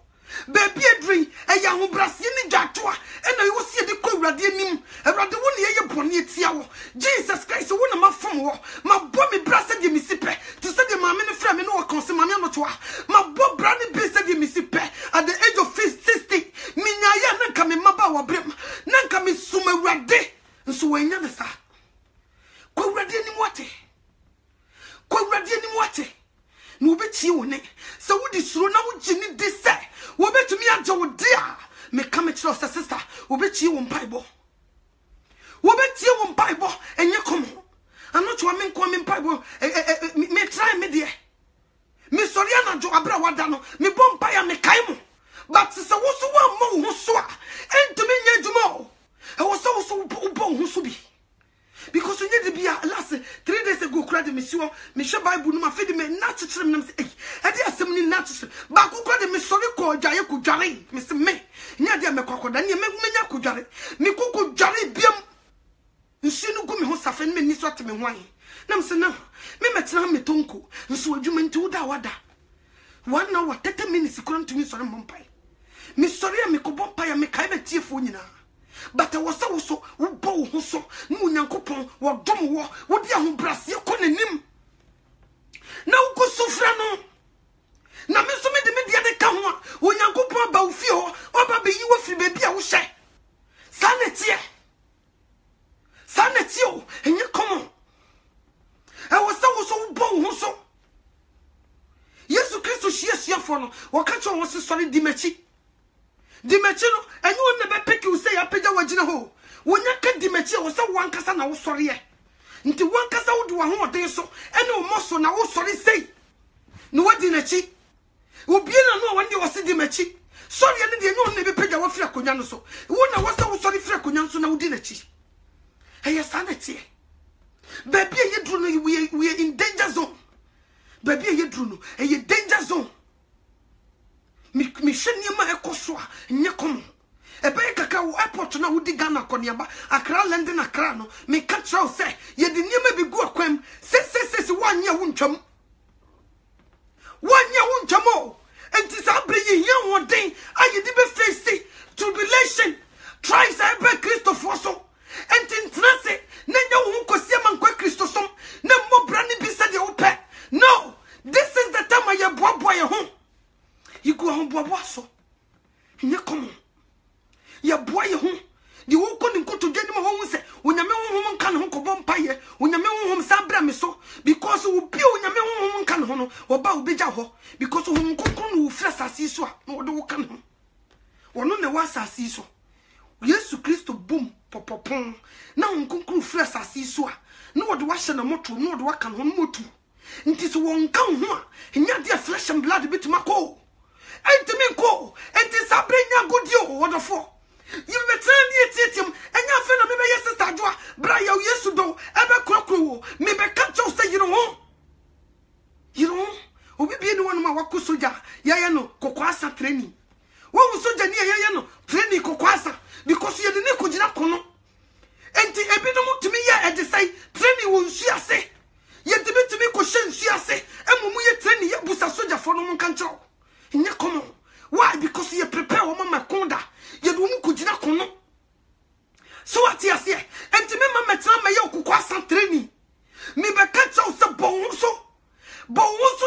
baby adrin eya ho brase ni dwatoa ena yo sie de ko urade anim urade wo ne ye bone etia wo Jesus Christ wo na mafom wo mabo me brase de misipe to say de maame ne fra me no konse maame anotoa mabo brane be se de misipe at the age of 60 minya ya na nka me maba wo brem na nka me suma urade nso wanya ne sa ko urade anim wate no be tie wo ne se wo di suro na wo gini di se wo betumi agye wo dia me come to us sister wo betie wo mpaibo enye komo anoto wa me nko me mpaibo me try me de me sori anajo abra wada no me bompa ya me kai mo but se wo so wa mo ho so a entumi nya djumo e wo so bo ho so bi because you need to be last 3 days ago crowd me siwo me hwe bible no ma fedi me na chechire me nam say eh ade asem ni na chechire ba ko crowd me sori ko dwaye ko dware me se me nya de me kwakoda ne me nya ko dware me ko dware biam nsi no gu me ho safen me ni so te me hwan nam se na me metena me tonko nso adwuma nti wo da wada 1 hour 30 minutes ko ntumi sori mompai me sori me ko bompai me kai be tiefo nyina but I was also who bow who so no yankopon wo dom wo dia ho brase ko nanim na wo ko sofra no na me so me de dia de ka ho wo yankopon ba wo fie ho oba be yi wo firi ba bia wo hye sanetie o enye komo I was so wo bow who so for no wakacho won se sori di mechi no enye won na be pick you say apagya wagina ho wonya ka di mechi wo se wankasa na wo sori ye nti wankasa wo de wo ho oden so ene wo moso na wo sori sei no wadi na chi obi na no won de wo se di mechi sori ene de enye won na be pagya wo fira konya no so wo na wo se wo sori fira konya so na wo di na chi eye sanity baby ye dru no we are in danger zone baby ye dru no eye danger zone mi hwani ma ekoso a nye kom ebe kaka wo airport na wo di Ghana koniaba Accra London Accra no me ka travel say ye di niema bi gu akwam se wanya wo ntwam o enti sa bre ye hia woden aye di be face tribulation try say be Christopher so enti ntrase na nya wo nkosia man kwa Christosom na mobra ni bi se de wo pe no this is the time I boy ho you go home boy so nye come ya boy ho di wo ko ni nkoto dwani ma ho se onyame ho nka ne ho ko bompaye onyame ho sa bra me so because wo bi onyame ho nka ne ho no wo ba wo beja ho because ho nkokon no wo fra sase so a no wo kan ho wono ne wa sase so Yesu Kristo boom popopon na nkokon fra sase so a no wo de wa hye na moto no wo de wa kan ho moto nti so won kan ho a nya de flesh and blood bitima ko enti ko enti sabrenya godio wo do fo you betrayed yetitim enya fe na me be sister joa bra ya Yesu do ebe krokro me be catch you say you know obi bi ni wonu ma wakosoja ya no kokwasa training wo soja ni ya no training kokwasa because you dey ko gina kono enti ebi no mutumi ya e dey say training wo nsu ase ye timi ko hye nsu ase emumu ye training ye busa soja for no mun kan tro nya kono why because you prepare wo mama konda ye do mu kugina kono so what you say enti me mama tra ma ye okukwasa training me be catch you say bon so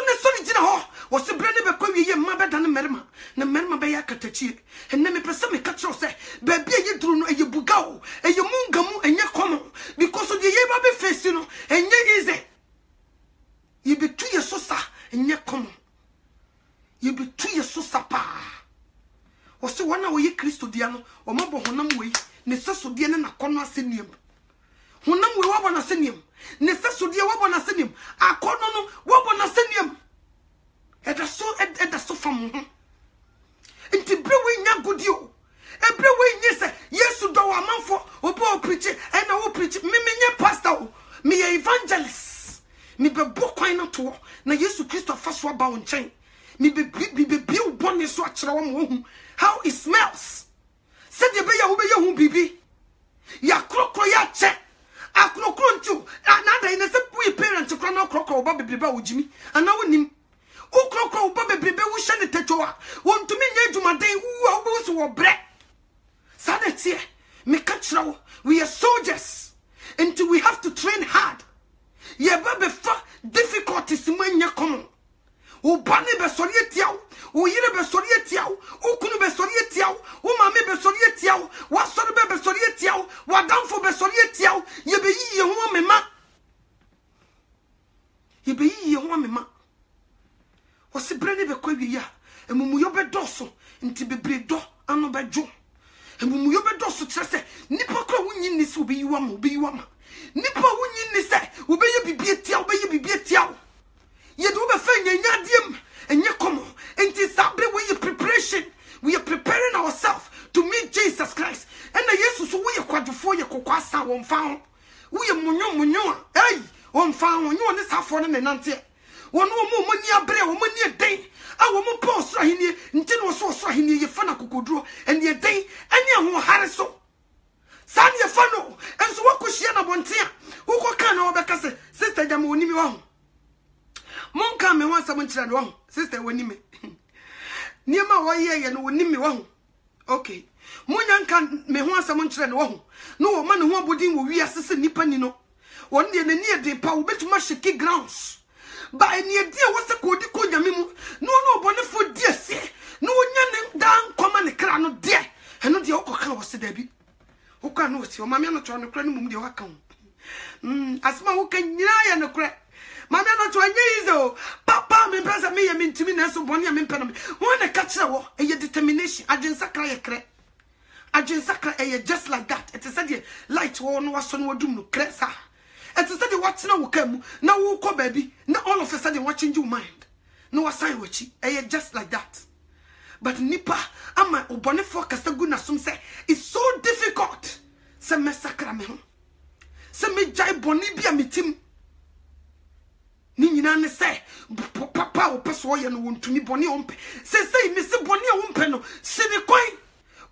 ne so ni gina ho wo se bre ne be kwa wie ye ma be da ne merma na merma be ya katachie enne me pese me catch you say baby ye duru no ye buga o ye mungamu enye kono because of the ye ba be face no enye easy ye be tu ye so sa enye kono ye be tu ye so sa pa o se wana wo ye Kristo dia no o mabo honam wei ne seso dia ne na kono aseniam honam wei wabo na aseniam ne seso dia wabo na aseniam akono no wabo na aseniam eda so fam ho enti bre we nya godio ebre we nye se Yesu do wa manfo obo preach e na wo preach me nye pastor me ye evangelist me be bokwan no to na Yesu Kristo fa so ba won chen me be bill bonne so akere wo how it smells said ye be ya hu bibi ya krokro ya che akrokro ntu na da ina se pu parent kro na krokro ba bebrebe a wojimi ana wonim o krokro ba bebrebe wo hye ne techoa wontumi nya adwumaden wu a wo so wo bre sanity me kachra we are soldiers until we have to train hard ye ba be fa difficulties manya come o bani be sori etiaw o yire be sori etiaw o kunu be sori etiaw o mame be sori etiaw wa sori be sori etiaw wa danfo be sori etiaw ye be yiye ho amema ye be yiye ho amema o se brene be kwa wi ya emumu yo be doso nti bebre do ano be jo emumu yo be doso kyerese nipa kwa wunyi ni se obe yiwa ma nipa wunyi ni se obe ye bibie etiaw ye do be fa nyanya diem enye komo enti sabre we preparation we are preparing ourselves to meet Jesus Christ and Jesus we kwadufo ye kokwasa won fa ho we munyo hey won fa ho nyo ne safo ne nante won mo ni abre wo ni den a wo mo pon so ahini nti no so ahini ye fa na kokoduro ene ye den ene ho hare so san ye fa no enso wakohia na bontia wo koka na wo beka se sister jam woni mi wa ho monka me wan sabon kira no sister woni me niema wo ye no woni me wa ho okay munyanka me ho sabon kira no ho no wo ma ne ho abodin wo wi asese nipa ni no won de nani e de pa wo betuma shiki grounds ba eni e de wo se ko di ko nyame mu no bone fo di ase no nya ne dan koma ne kra no de eno de wo koka wo se da bi wo kwa no si o ma me no to no kra no mum de wo ka ho asma wo ka nyira ya no kra Mama no to anye izo papa me pesa say me yamintimi na so boni amempena. When a catcher wo, a determination, ajinsakra ye kre. Ajinsakra ye just like that. It is said light one was son would do no cresa. It is said what's now come, now who call baby, now all of a sudden watching your mind. No assign which ye just like that. But nipa, ama ubone focus the goodness some say it's so difficult. Se me sakra me. Se me jai boni bia mitim. Ni nyina ne say papa o peso ye no wontumi boni ompe. Say me se boni a wompe no, se ne kwan.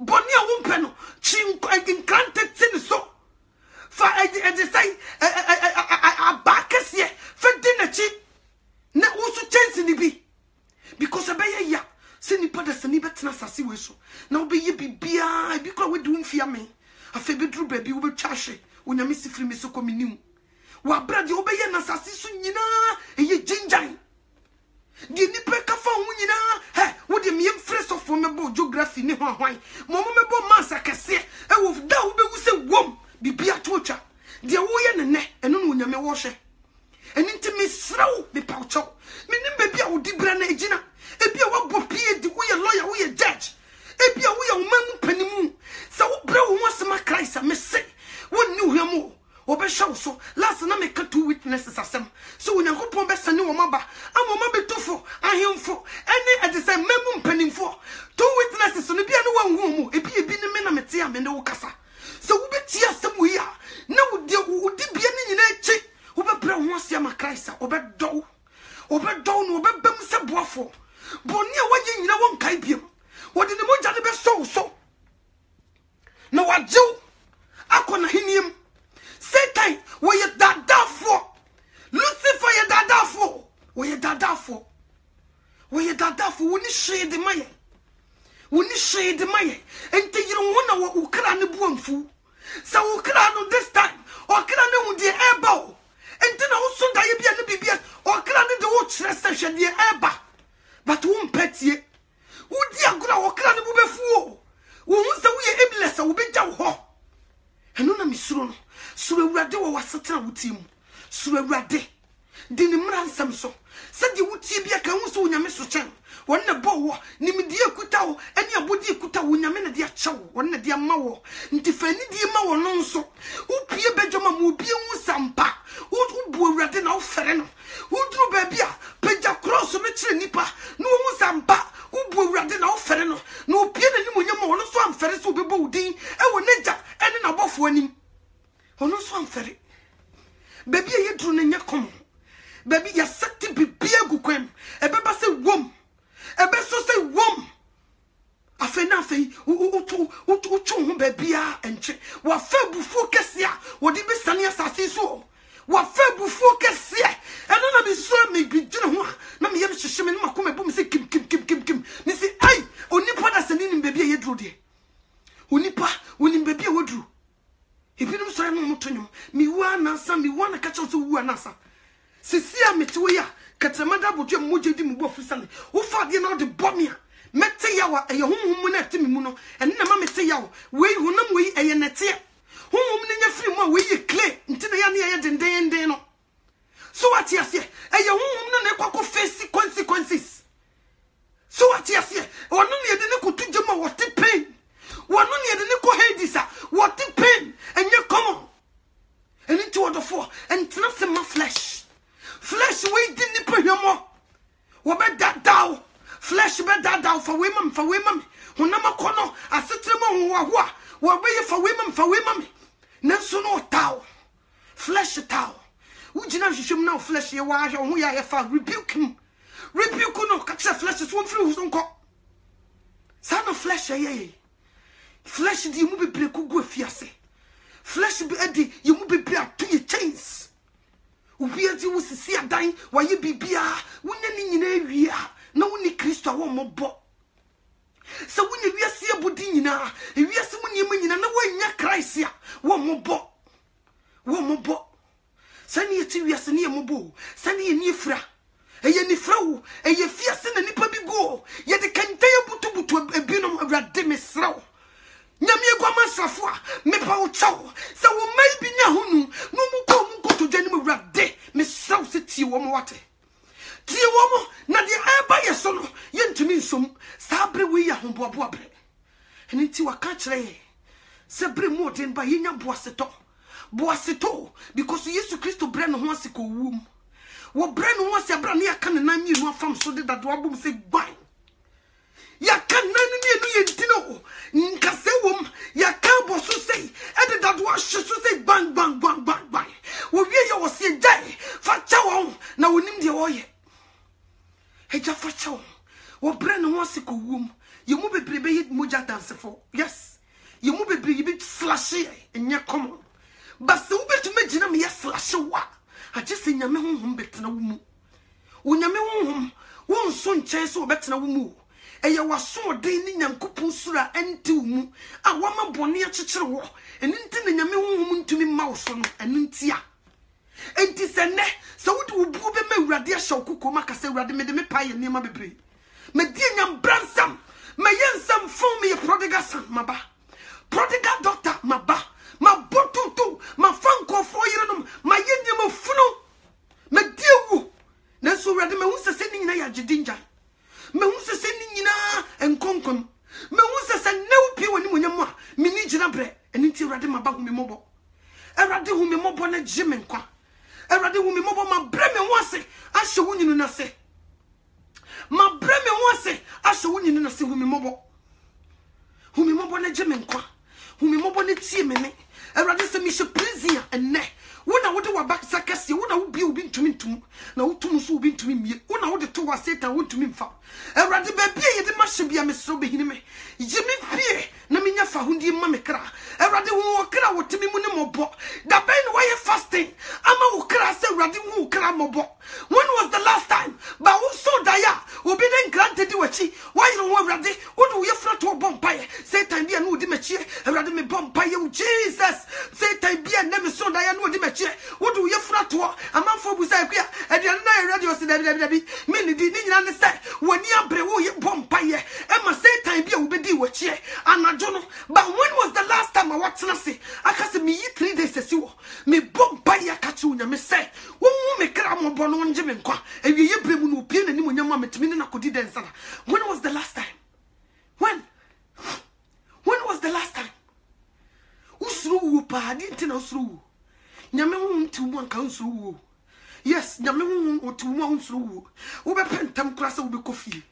Boni a wompe no, chinkante tin so. Fa e say abakes ye, fa dinachi. Na usu chance ni bi. Because abeye ya, se nipa da se ni betena sase we so. Na obeye bibia, bi kwa we do mfia me. Afa be dru baby wo be twahwe. Onyame sifiri me so kominim. Wa brade obeye na sase so nyina eye jinjan. Di nipa ka fa hu nyina, he wo de miem fresh of me bo geography ni hwan. Momo me bo masa kese e wo da wo be wu se wom bibia to twa. De wo ye ne ne eno no onyame wo hwe. Eni nti me sraw me paucho. Me nim baby a wo di bra na ejina. Ebi a wo bo pie di wo ye lawyer wo ye judge. Ebi a wo ye woman panimu. Sa wo bra wo wasema Christ me say won ni hwemo. Obe show so last na me ka two witnesses asem so onyankopon be sane wo maba amoma be tofo ahemfo ene ade say memu mpanimfo two witnesses so ne bia no wanhu mu ebi ni me na mete a me ne wo kasa so wo be tie asem wo ya na wo di bia ni nyina echi wo be bra ho asia ma Christ obe do no obe bam se boafo boni a waye nyina won kai biem wo de ne moja ne be so na wajew akona hiniem Satan, where you dada for? Lucifer, you dada for? Where you dada for? Where you dada for? When you shade the maye, when you shade the maye, and you don't want to ukra ne buamfu. So ukra no this time, or ukra ne undi eba. And then also die be an bibia, or ukra ne the watch session the eba. But won't pet ye. Would you go ukra ne bubefu? Won't say we are able to be down ho. And no misrono. Sure rade wo wasatra wutim sure rade de ne mransam so sade wutie bia kan wo so onyame so chen won na bo wo nimdi ekuta wo ene abodi ekuta wo onyame na de achewo won na de ama wo nti fani de ma wo no nso upie bedwoma mu obie hu sampa wo bu rade na wo fere no wo duru ba bia peja cross me kire nipa no hu sampa wo bu rade na wo fere no na opie na nim onyama wo no so amfere so obebo udin e wo neja ene na bofo anim ono so amfere baby ye dru na nya kom baby ya sati bibia gukwem ebeba se wom ebe so se wom afena afei utu hu babia enche wa fa bufu kesia wodi be sane asase so wa fa bufu kesia eno na bi so me bi gine ho na me ye hyehyem ne makoma bom se kim ni se ai onipa da sane ni baby ye dru de onipa wonim baby wo dru Ibinum so no mutonyum mi wa na sa mi wa na ka cho so wu anasa sisia metiwe ya katamada bodwe mogedi mu bofu sane wo fa de na de bomia mete ya wa eye honhom na temi mu no enne na ma mete ya wo wei honam wei eye nete honhom ne nya firi mu a wei ye clay nti na ya ne ye denden no so what you say eye honhom no na kwakọ face consequences so what you say onu ne de ne kotu jema what pain wanu ne de ne ko hedisa what pain and you come on and into order for and nothing my flesh we didn't put him more what bet that down flesh bet that down for women when I'm a corner I sit to them what be for women nanso no towel flesh towel would you know you should know flesh you are who you are rebuke him no catch the flesh is one through who's on call son of flesh flesh di mu bebre ko go afiase flesh be edi you mu bebre ato ye chains obi adi wo sisi adan wa ye bibia wonya ni nyina awia na woni Kristo awo mobo se wonya wiase abodi nyina wiase mu nyema nyina na wanya Christ ya wo mobo sani yeti wiase ne mobo sani ye ni fra eye ni fra wo eye fiase na nipa bi go ye de kantaye butu ebinom awrade mesrawo nyame gwa masafo a mepa wo chawo se wo mai bi nya hunu no mu ko to dwani mu rade me saw se tie wo mo wate tie wo mo na de boa bre eni nti waka kire se bre mu odin ba yenya boaseto because Yesu Kristo bre no ho ase ko wum wo bre no ho ase bra na yaka ne nan mienu afam so de dado abom se gban yaka nan mienu ye ntino nka se wom yaka bo so sei e de dado ahye so sei bang wo wie ye wo se jai fa cha won na wonim de wo ye eja fa cha won wo bre no ho ase ko wum ye mu bebre be ye moja dance for yes ye mu bebre ye be slash enye common basi ubetume gina me ye slash wa agese nyame honhom betena wo mu onyame honhom won so nchen so betena wo mu eye waso den ni nyankopon sura enti wo mu a wama bone a kyekere wo eni nti na nyame honhom ntumi ma wo so no eni nti a enti se ne se wodi wo bu be ma urade a hyew kokko maka se urade me de me pa ye nema bebre me die nyam bransam me yensam fon me ye prodigal son maba prodigal doctor maba ma botutu ma fanko fo yirenom ma yenye ma funu ma diewu na so urade me hu se ni nyina ya gidinja me hu se ni nyina enkonkon me hu se new pie woni munyam a me ni gina bre eni ti urade ma ba hu me mobo urade hu me mobo na jime nkwa urade hu me mobo ma bre me hu ase ahye wo nyinu na se ma bre me hu ase ahye wo nyinu na se hu me mobo na jime nkwa hu me mobo na tie me ne urade se mi she prison enne wona wode wa back sakase wona wo bi obi ntumi ntum na wotum so obi ntumi mie wona wode to wa Satan wontumi mfa urade ba bia ye de ma hye bia me so behini me jimi pie na menya fa hundi ma me kra urade wo kra wotimi mu ne mobo da ben no why fasting ama wo kra se urade wo kra mobo when was the last time ba wo so daya obi den granted wachi why you wo urade wo do ye fra to bompaye Satan bia no di machie urade me bompaye Jesus Satan bia na me so daya no di machie wo do ye fra to amanfo bu sai kwa aduane na radio se dabi me ni di ni nyina ne sai woni abre wo ye bompaye e ma Satan bia wo be di wachi anajo no but when was the last time I watched say akase me 3 days asiwo me bompaye akachi unya me say wo mu me kra mo bono nje me nkwa ewie ye bremu no pie na ni munyam ametimi na kodi den sana when was the last time when was the last time usuru wo pa di ntina usuru nyame hu ntimu anka usuru wo yes nyame hu otimu usuru wo be pentam kura se wo be kofi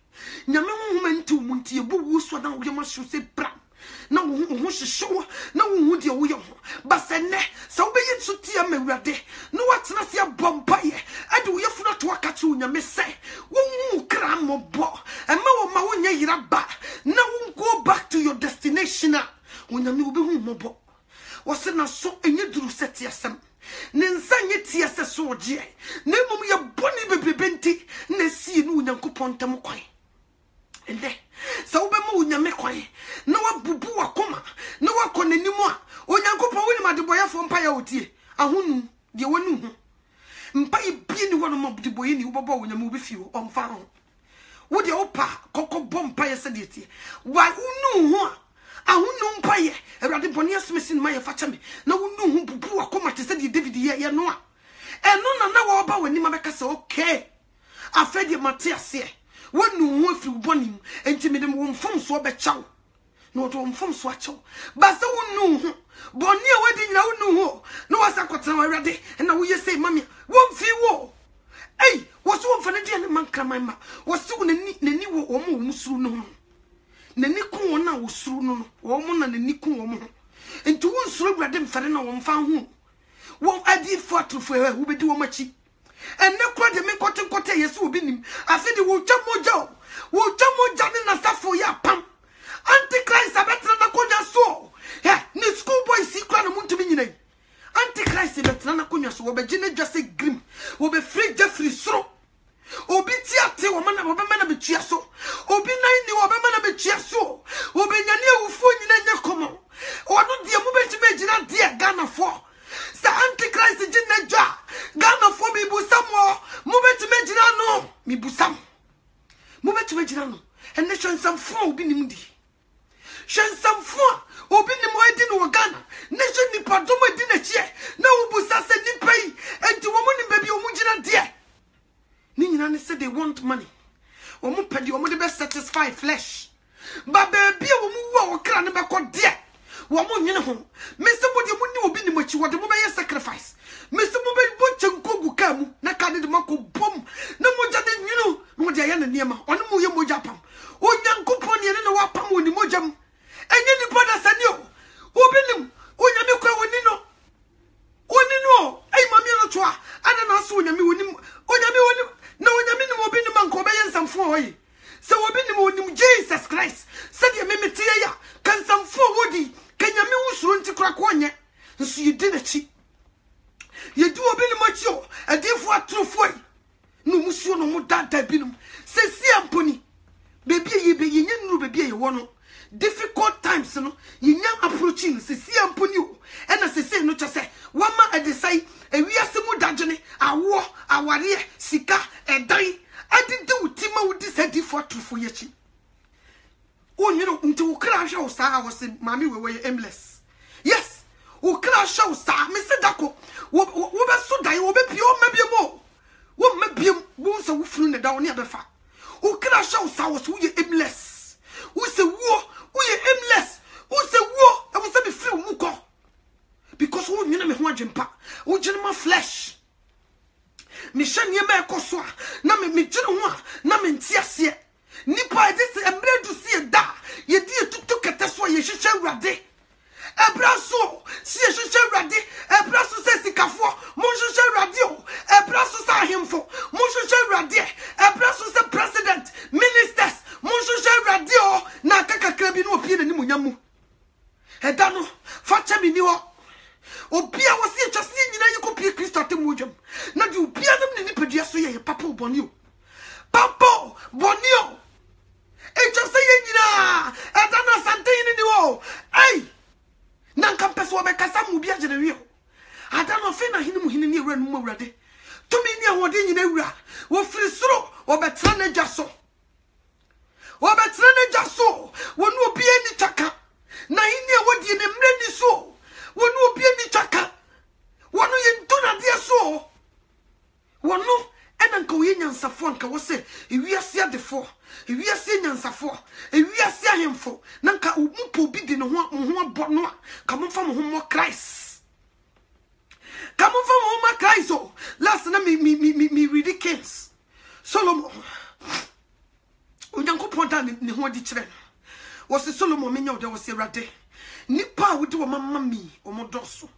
nyame hu mantimu ntie bo wo so na wo ye ma se bra na wo hu hyehyew na wo hu de wo ye ho basene se wo be yitsu tia mawurade no watena se bompaye ade wo yefuna to akache onyame se wo hu kra mobo ema wo ma wo nya yiraba na wo go back to your destination onyame wo be hu mobo wo se na so enye duru seti asem ne nsanye tie se so oje na mum ye boni bebrebenti na sie no onyankopon tam kwan ende sa wo be ma onyame kwan na wabubu wakoma na wakona nimu a onyankopon woni madeboyefo mpa ya otie ahunu de wonu hu mpa ibie ni wono madeboye ni wo baba onyame wo be fi wo omfa ho wo de opa kokko bompa ya se de tie wa unu hu a ahunu mpa ye awrade boni asmesin ma ye facha me na wonu hu bubu wakoma te se de David ye no a eno na wo ba wani ma beka se okay afede Matias wonu hu afri bonim enti me dem wo mfom so be chaw no to mfom so achaw ba se wonu hu boni a wadi nyina wonu hu no wasa kwotena awrade na wo ye say mami wo mfi wo ei wo so mfa na dia ne man kraman ma wo so nani wo o mo musuru no nani ku wona wo suru no wo mo na nani ku wo mo enti wo nsuru awrade mfare na wo mfa hu wo adi fotrofo wo be di wo machi enne kro de me kote yesu obi nim afede wo twamoja ne na safo ya pam antichrist abetra na konya so ni school boy si kra na muntumi nyina antichrist abetra na konya so wo be gine dwase grim wo be free Jeffrey sro obi tiate wo mana betua so obi nan ni wo be mana betua so wo be nyane awufo nyina nya komo ono de mu betime gina de Ghana for sa antichrist gine dwa Ghana for mi busamo mu betime gina no mi busam mu betime gina no enne hwensam fo obi nim di hwensam fo obi nim odi no Ghana ne hwe nipa domo di na chie na wo busa se nipa yi enti wo mu nim baby wo mu gina de ni nyina ne say they want money wo mu pedi wo mu de be satisfy flesh ba baby wo mu wo kra ne be ko de wo mo nwene ho me se mo de mo ni obi ni machi wo de mo be sacrifice me se mo be bo chenkogu ka mu na ka de mako bom na mo ja de nwene mo de ya na niema ono mo ye mo ja pam onyankopon ne ne wa pam oni mo jam enye ni boda sani o obi nim onyame kwa woni no ai mami no toa ana na so onyame woni na onyame ni obi nim anko be yensamfo hoyi se obi nim onim Jesus Christ se de me mete ya kan samfo wodi kanyame wusuro nti kra ko onye nso yedi na chi yedi obi nim achi o adefo atrofo no musuo no mu dada binum se si amponi bebi ye nuru bebi ye wono difficult times no yinya approaching se si amponi o ena se se no chese wama edesai ewiase mu dagene awo aware sika edan adide utima wudi sedi for trufo yechi onwere nti ukra hwe usa wo se mami wewe aimless yes ukra hwe usa me se dako wo be so dai wo be pio mabiemo wo mabiem wo se wo funu ne da wo ne abefa ukra hwe usa wo so ye aimless wo se wo ye aimless wo se wo e wo se be free mu ko because wo nwene me ho adwempa wo gene ma flesh me hye me ekoso na me gene ho a na me ntiase nipa edise emredu sie da ye die tutu kete so ye hyehyɛ awurade ebraso sie hyehyɛ awurade ebraso se sikafo mo hyehyɛ awurade o ebraso sa ahemfo mo hyehyɛ awurade ebraso se president ministers mo hyehyɛ awurade o na kakakra bi no opie nani munyamu eda no fa chami ni ho obia wasi twase nyina yikopie Kristo atemu dwam na de obia nam ne nipadua so ye papa bonio twase ye nyina eta na sante ni wo ai nan kan pese wo be kasa mu bia gene wi ada no fe na hini mu hini ni ewura no mu awurade tumi ni ahode nyina ewura wo firi soro wo betra na jaso wo no obia ni chaka na hini e wodi ne mre ni so wonu obi ani chaka wonu ye ntona de so wonu ena nka oye nyansafo nka wo se ewiase adefo ewiase nyansafo ewiase ahemfo na nka mpo bi de ne ho abono a ka mo fa mo ho mo Christ o last na me read Kings Solomon onyankopon da ne ho di kire wo se Solomon menya wo de wo se rade nipa wudi wo mama mi wo modoso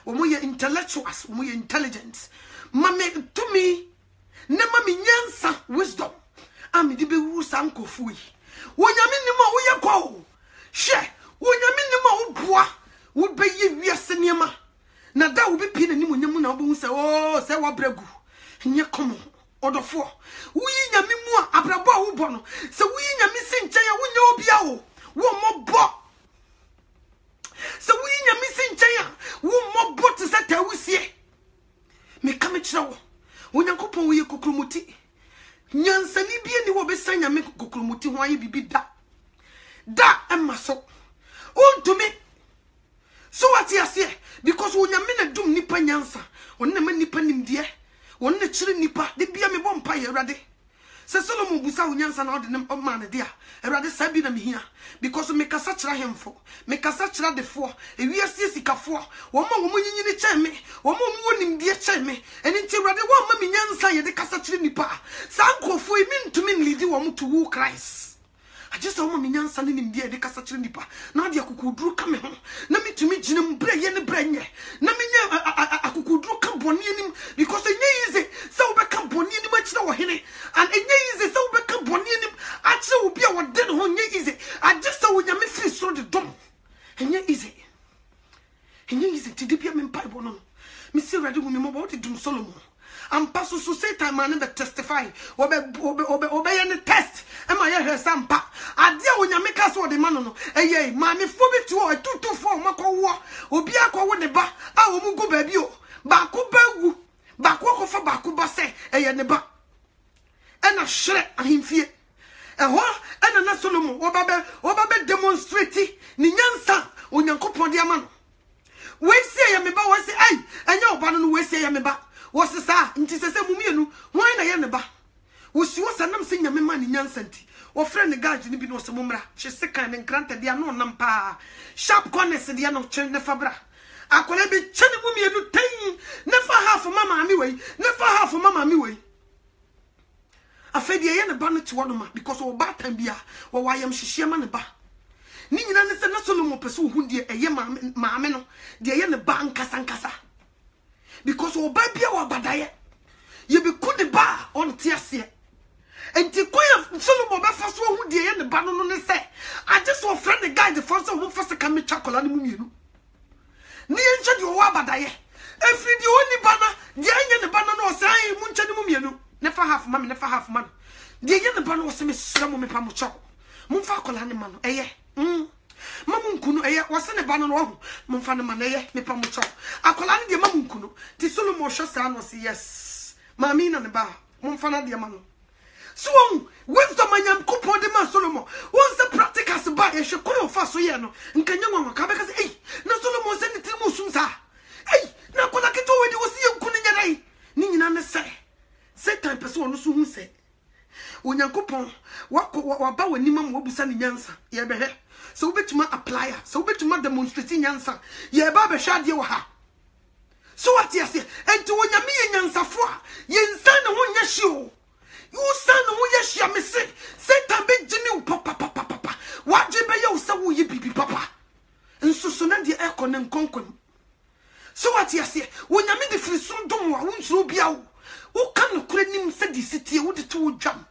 wo mo ye intellectuals wo mo ye intelligence mame to me na mame nyansa wisdom ami di be wu sankofu yi wo nyame nimo wo ye ko hye wo nyame nimo wo boa wo be ye wiase niema na da wo be pie na nimo nyamu na wo be hu se se wo bragu nye komo odofo wo yi nyame mu a abrabo a wo bo no se wo yi nyame si nchen ya wo nya obia wo mo bo so we nyame sinchen wo mobot se tawusie me ka me kire wo nyankopon wo ye kokrumuti nyansani bie ni wo be san nyame kokrumuti ho aye bibi da emaso ontumi so what you say because wo nyame na dum nipa nyansa won na ma nipa nimdie won na kire nipa de bia me bom pa ye urade se Solomon busa wo nyansa na ode ne ma ne dia urade sabi na me hia because me kasa kira hemfo me kasa kira defo ewiase sikafo wo ma wo munyinyini cheme wo ma wo nimdie cheme eni nti urade wo ma me nyansa ye de kasa kire nipa sankofo emi ntumi nlidi wo mu to wu Christ ajisa wo ma me nyansa ne nimdie de kasa kire nipa na ade akukuduru ka me ho na mitumi gine mbre ye ne branye na me nya akukuduru ka boni anim because enye easy se wo be ka boni anim akira wo hene and enye easy se wo be ka boni anim akira wo bia wo de no enye easy ajisa wo nya me free so de dom enye easy ti de bia me Bible no me se ready wo me mo de dum Solomon am paso so say time man be testify obe ye test e ma ye sampa ade a wonya me ka so de man no eye ma me fo bi tu o 224 makowo obi akowo ne ba a wo mu go ba bi o ba ko ba wu ba ko fa ba ko ba se eye ne ba e na hwere ahemfie ho e na Solomon oba be demonstrate ni nyansa onyankopon de ama no we se ye me ba wo se ai enya oba no we se ye me ba wo se sa nti se mumienu hwan na ye ne ba Wosi wosanam se nyame ma ni nyansanti. O friend guard ni bi no se momra. She sekan ne kranta dia no nam pa. Sharp corners dia no chen ne fabra. Akole bi chene mu mienu tan. Never half mama mi wey. Never half mama mi wey. Afedi ye ne ba no te wono ma because o ba tan bia. Wo wayam hihie ma ne ba. Ni nyina ne se na Solomon pese hu die eye maame no. De ye ne ba nkasa. Because o ba bia wo badaye. Ye be ku de ba on tiase. Enti koya Solomon be fa so hu de ye ne ba no ne se. I just so friend the guy the first one first come me chakola ne mu mienu. Ni enche de o wa badaye. Every the only bana de anya ne bana no say mu nche ne mu mienu. Never half man, never half man. De ye ne bana o se me sram me pa mo chaw. Mu fa kola ne man eye. Mamu nkunu eye wase ne bana no ho. Mu fa ne man eye me pa mo chaw. Akola ne de mamu nkunu. Ti Solomon hwe sa no se yes. Mami na ne ba. Mu fa na de man no. So wisdom anyam kupon de man Solomon. Once the practicals ba e hwe koyo fa so ye no. Nkanya nwanwa ka be ka se na Solomon se ne timu sum sa. Na kola kito we de wose ye nkunu nya dai. Ni nyina ne se. Satan person no so hu se. Onyankopon waba wani mam wabusa ne nyansa. Ye be he. So obetuma apply. So obetuma demonstrate nyansa. Ye ba be hwa de wo ha. So what you say? Enti wonyame ye nyansafo a ye nsa ne ho nya hye o. You san no ye hye me se. Satan be gini papa. Waje be ye wo se wo ye bibi papa. Nsusu na de e konen konkon. So what you say? Wonyame de firi sum dom wa wonsuro bia wo. Wo kan no kure nim se di sitie wo de to dwam.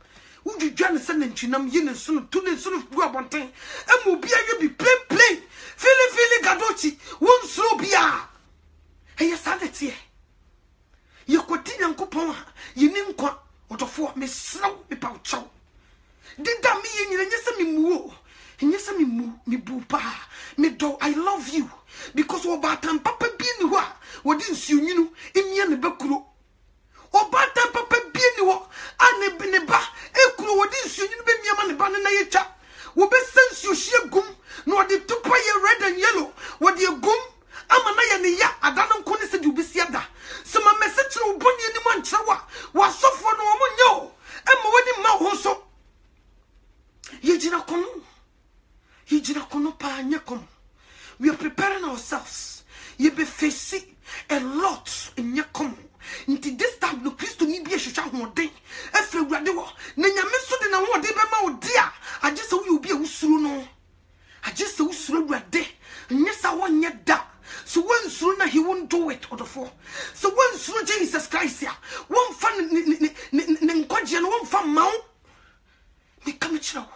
Wo de dwan se na ntwinam ye ne so to ne so gu abonten. Emu bia ye bi plain. Fili gadochi wonsuro bia. Hey, sanity. You could Yankopon, you nim qua, or the four Miss Slow about chow. Did that mean you yes, me moo? And yes, me moo, me boo pa, me do, I love you. Because what about Papa being what didn't you know in Yan Bakuro? Or about Papa being what and a beneba, Ekuro, what didn't you know, be Yaman banana chap? What best sense you sheer gum, nor the two pie red and yellow, what you gum? Amanaya ni ya adano koni se du bisiada so ma message no boni ni man chawa wa sofo no mo nyo e mo wadi ma ho so ye jina kono pa nyakom. We are preparing ourselves. Ye be facing a lot in nyakom. Nti this time no Christo ni bi ehwehwa hoden efre guade wo na nyame so de na hoden be ma wo dia agye se wo ye obi a wusuru no agye se wusuru guade nyesa wo nye da. So when soon he won't do it or the four. So when soon Jesus Christ here, one fan Ninkojian, one fan mount, me come at you. And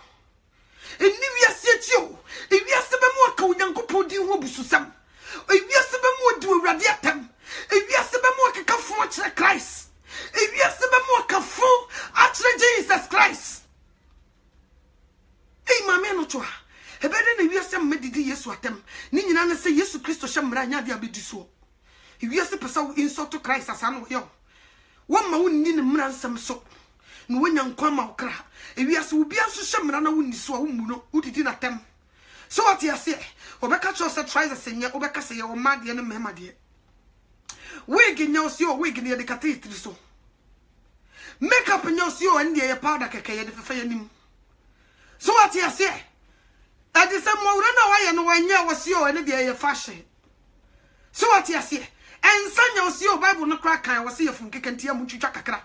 if you see you, if you are 7 more Yanko Podi Wobususam, if you are 7 more do radiatum, if you are 7 more Kafu Christ, if you are 7 more Kafu actually Jesus Christ. Hey, my man, not Ebede na wiase medidi Yesu atem ni nyina na se Yesu Kristo hye nya dia bediso wiase pesa wo insult to Christ asano yo wamma wonni ne mra nsam so no wonya nkwa ma okra wiase wo bia so hye mra na wonni so a wo mu no udidi na tem so what you say obeka cho se try the senya obeka se ye o made ne mema de wig nya osi o wig ne de katitri so makeup nya osi o ande ye powder keke ye de fefe yanim so what you say I just said, Morana, why and when you was your and the fashion. So what you say? And son, you'll see your Bible no crack. I was here from Kikantia Muchakakra.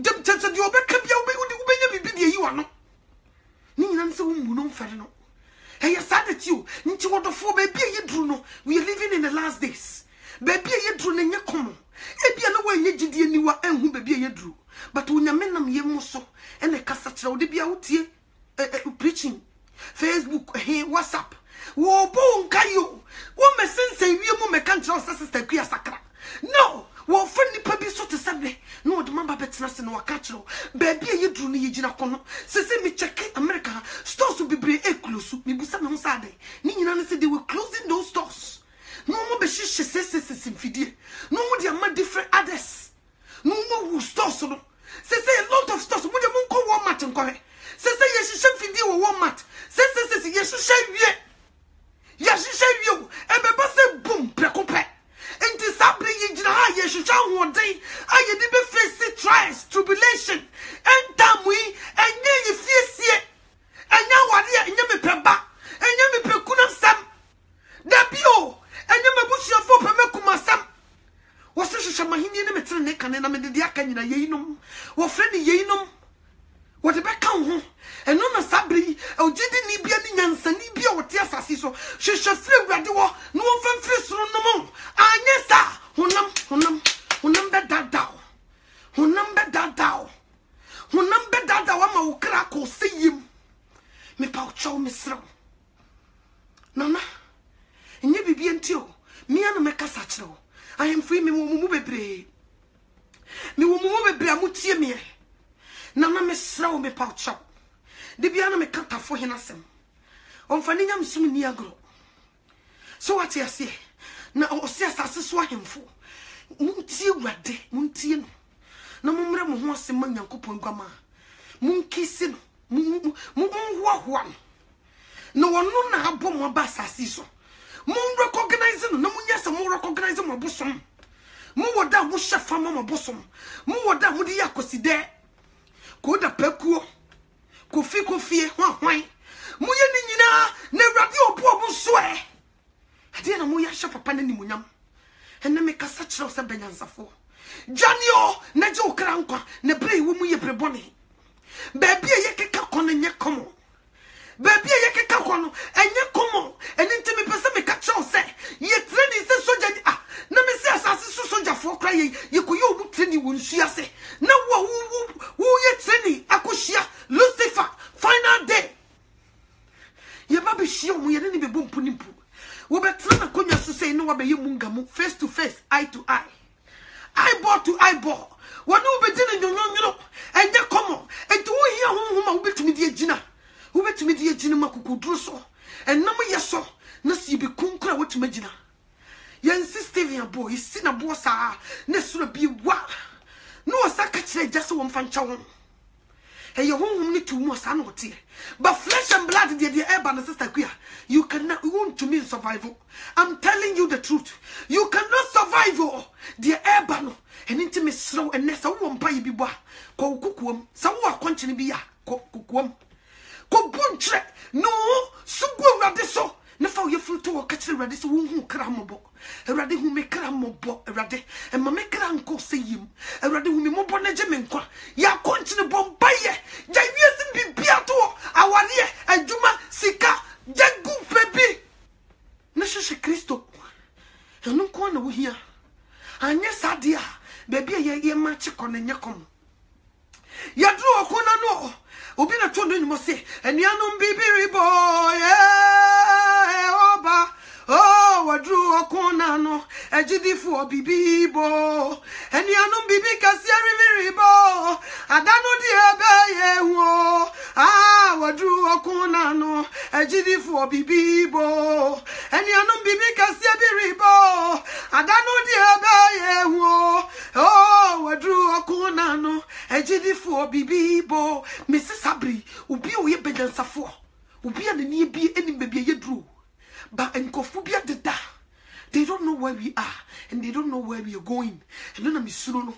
Jump to your back, you are not. Ninan so no ferno. Hey, I said at you, into what the 4 baby you drew no. We are living in the last days. Baby, you drew in your common. If you know where you did you are and who baby you drew. But when you men ye moso and a cassatra would be out here preaching. Facebook, hey, WhatsApp. Wo bon kayo. Wo me sense wi mu me kan tro sister Kua Sakra. No, wo fa nipa bi so te sebe. No de mamba betena se no waka tro. Baby ye dru no ye gina kono. Se me check America. Stores will be bre e close. Me busa me ho sade. Ni nyina ne se they were closing those stores. No mo be hihye se fidie. No mo de ama different others. No mo stores no. Se a lot of stores. Mo de mo ko Walmart nko. Se ye hihye fidie wo Walmart. Se you ebeba se boom prekope enti sabre ye gina ha ye hwehwa hoden aye de be face trials tribulation enter She should flip at the war. No one feels on the moon. Anyesa, Hunam bedadao. Hunam bedadao. Hunam bedadao. I'm a crack or see him. Me poucho, Miss Row. Nana, and you be until me and make a satchel. I am free, me will move a bray. Me will move a bramutia me. Nana, Miss Row, me poucho. The piano me cut for him. On finding him soon near grow. So what you say? Now, or says as a swine for Muntie Radde, Muntien. No more wants a man, Yankupon Gama. Moon kissing, Moon one. No one known how bomb or bass as so. Moon recognizing, no one yes, more recognizing my bosom. More down with chef from my bosom. More down with the Yakosi there. Go the pecuo. Kofi, why? Muyanina, ne radio poor swear. I didn't know Muya shop upon any munyam. And then make a such loss of Benyanza for. Janio, Najo Cranqua, Nebre, Wumuya Preboni. Baby, a yakakon and yakomo. Baby, a yakakon and yakomo. And intimate person make a choice. Yet, then is the soldier. Ah, no, Mrs. Soldier for crying. You could you training when she say. No, who yet training? Akushia, Lucifer, final day. Ye baby shio mu ye ne be bom punimpu wo betra na konya so say no wa be ye mungamu face to face, eye to eye, eyeball to eyeball. Wo no be dine nyonyo enye komo enti wo hia honhom a wo betumi die gina makukudru so enam ye so na si be kunkura wotuma gina ye Steven abo yi si na bo sa na sura bi wa no osaka kire gya so wo mfa ncha wo. Hey, your home need to more san or tear. But flesh and blood, the air sister queer. You cannot want to mean survival. I'm telling you the truth. You cannot survive the air banner. And intimate slow and nessa won't buy be bois. Ko kukum, some more continue be ya. Ko kukum. Ko buntre. No, so go radiso. Never you full to a catch radis who cramable. A radi who make cramable, a radi, and my make uncle see him. A radi who me more bonagemenqua. Ya continue bombaye. Javius be piato. Our dear and Juma Sika. Jagu baby. Nasha Christo. And no corner here. And yes, adia. Baby, ye match on the yakom. Ya drew a corner no. Obina told you must say, and yanum baby boy. Oh, I drew a corner no, a GD for Bibi bo, and Yanum Bibi Cassiari bo. I don't know the abe. Ah, I drew a corner no, a GD for Bibi bo, and Yanum Bibi Cassiari bo. I don't know the abe. Oh, I drew a corner no, a GD for Bibi bo. Mrs. Sabri, ubi o bedan safo, ubi and the be any baby you drew. But in Kofubia the da, they don't know where we are and they don't know where we are going. And then I'm Surono.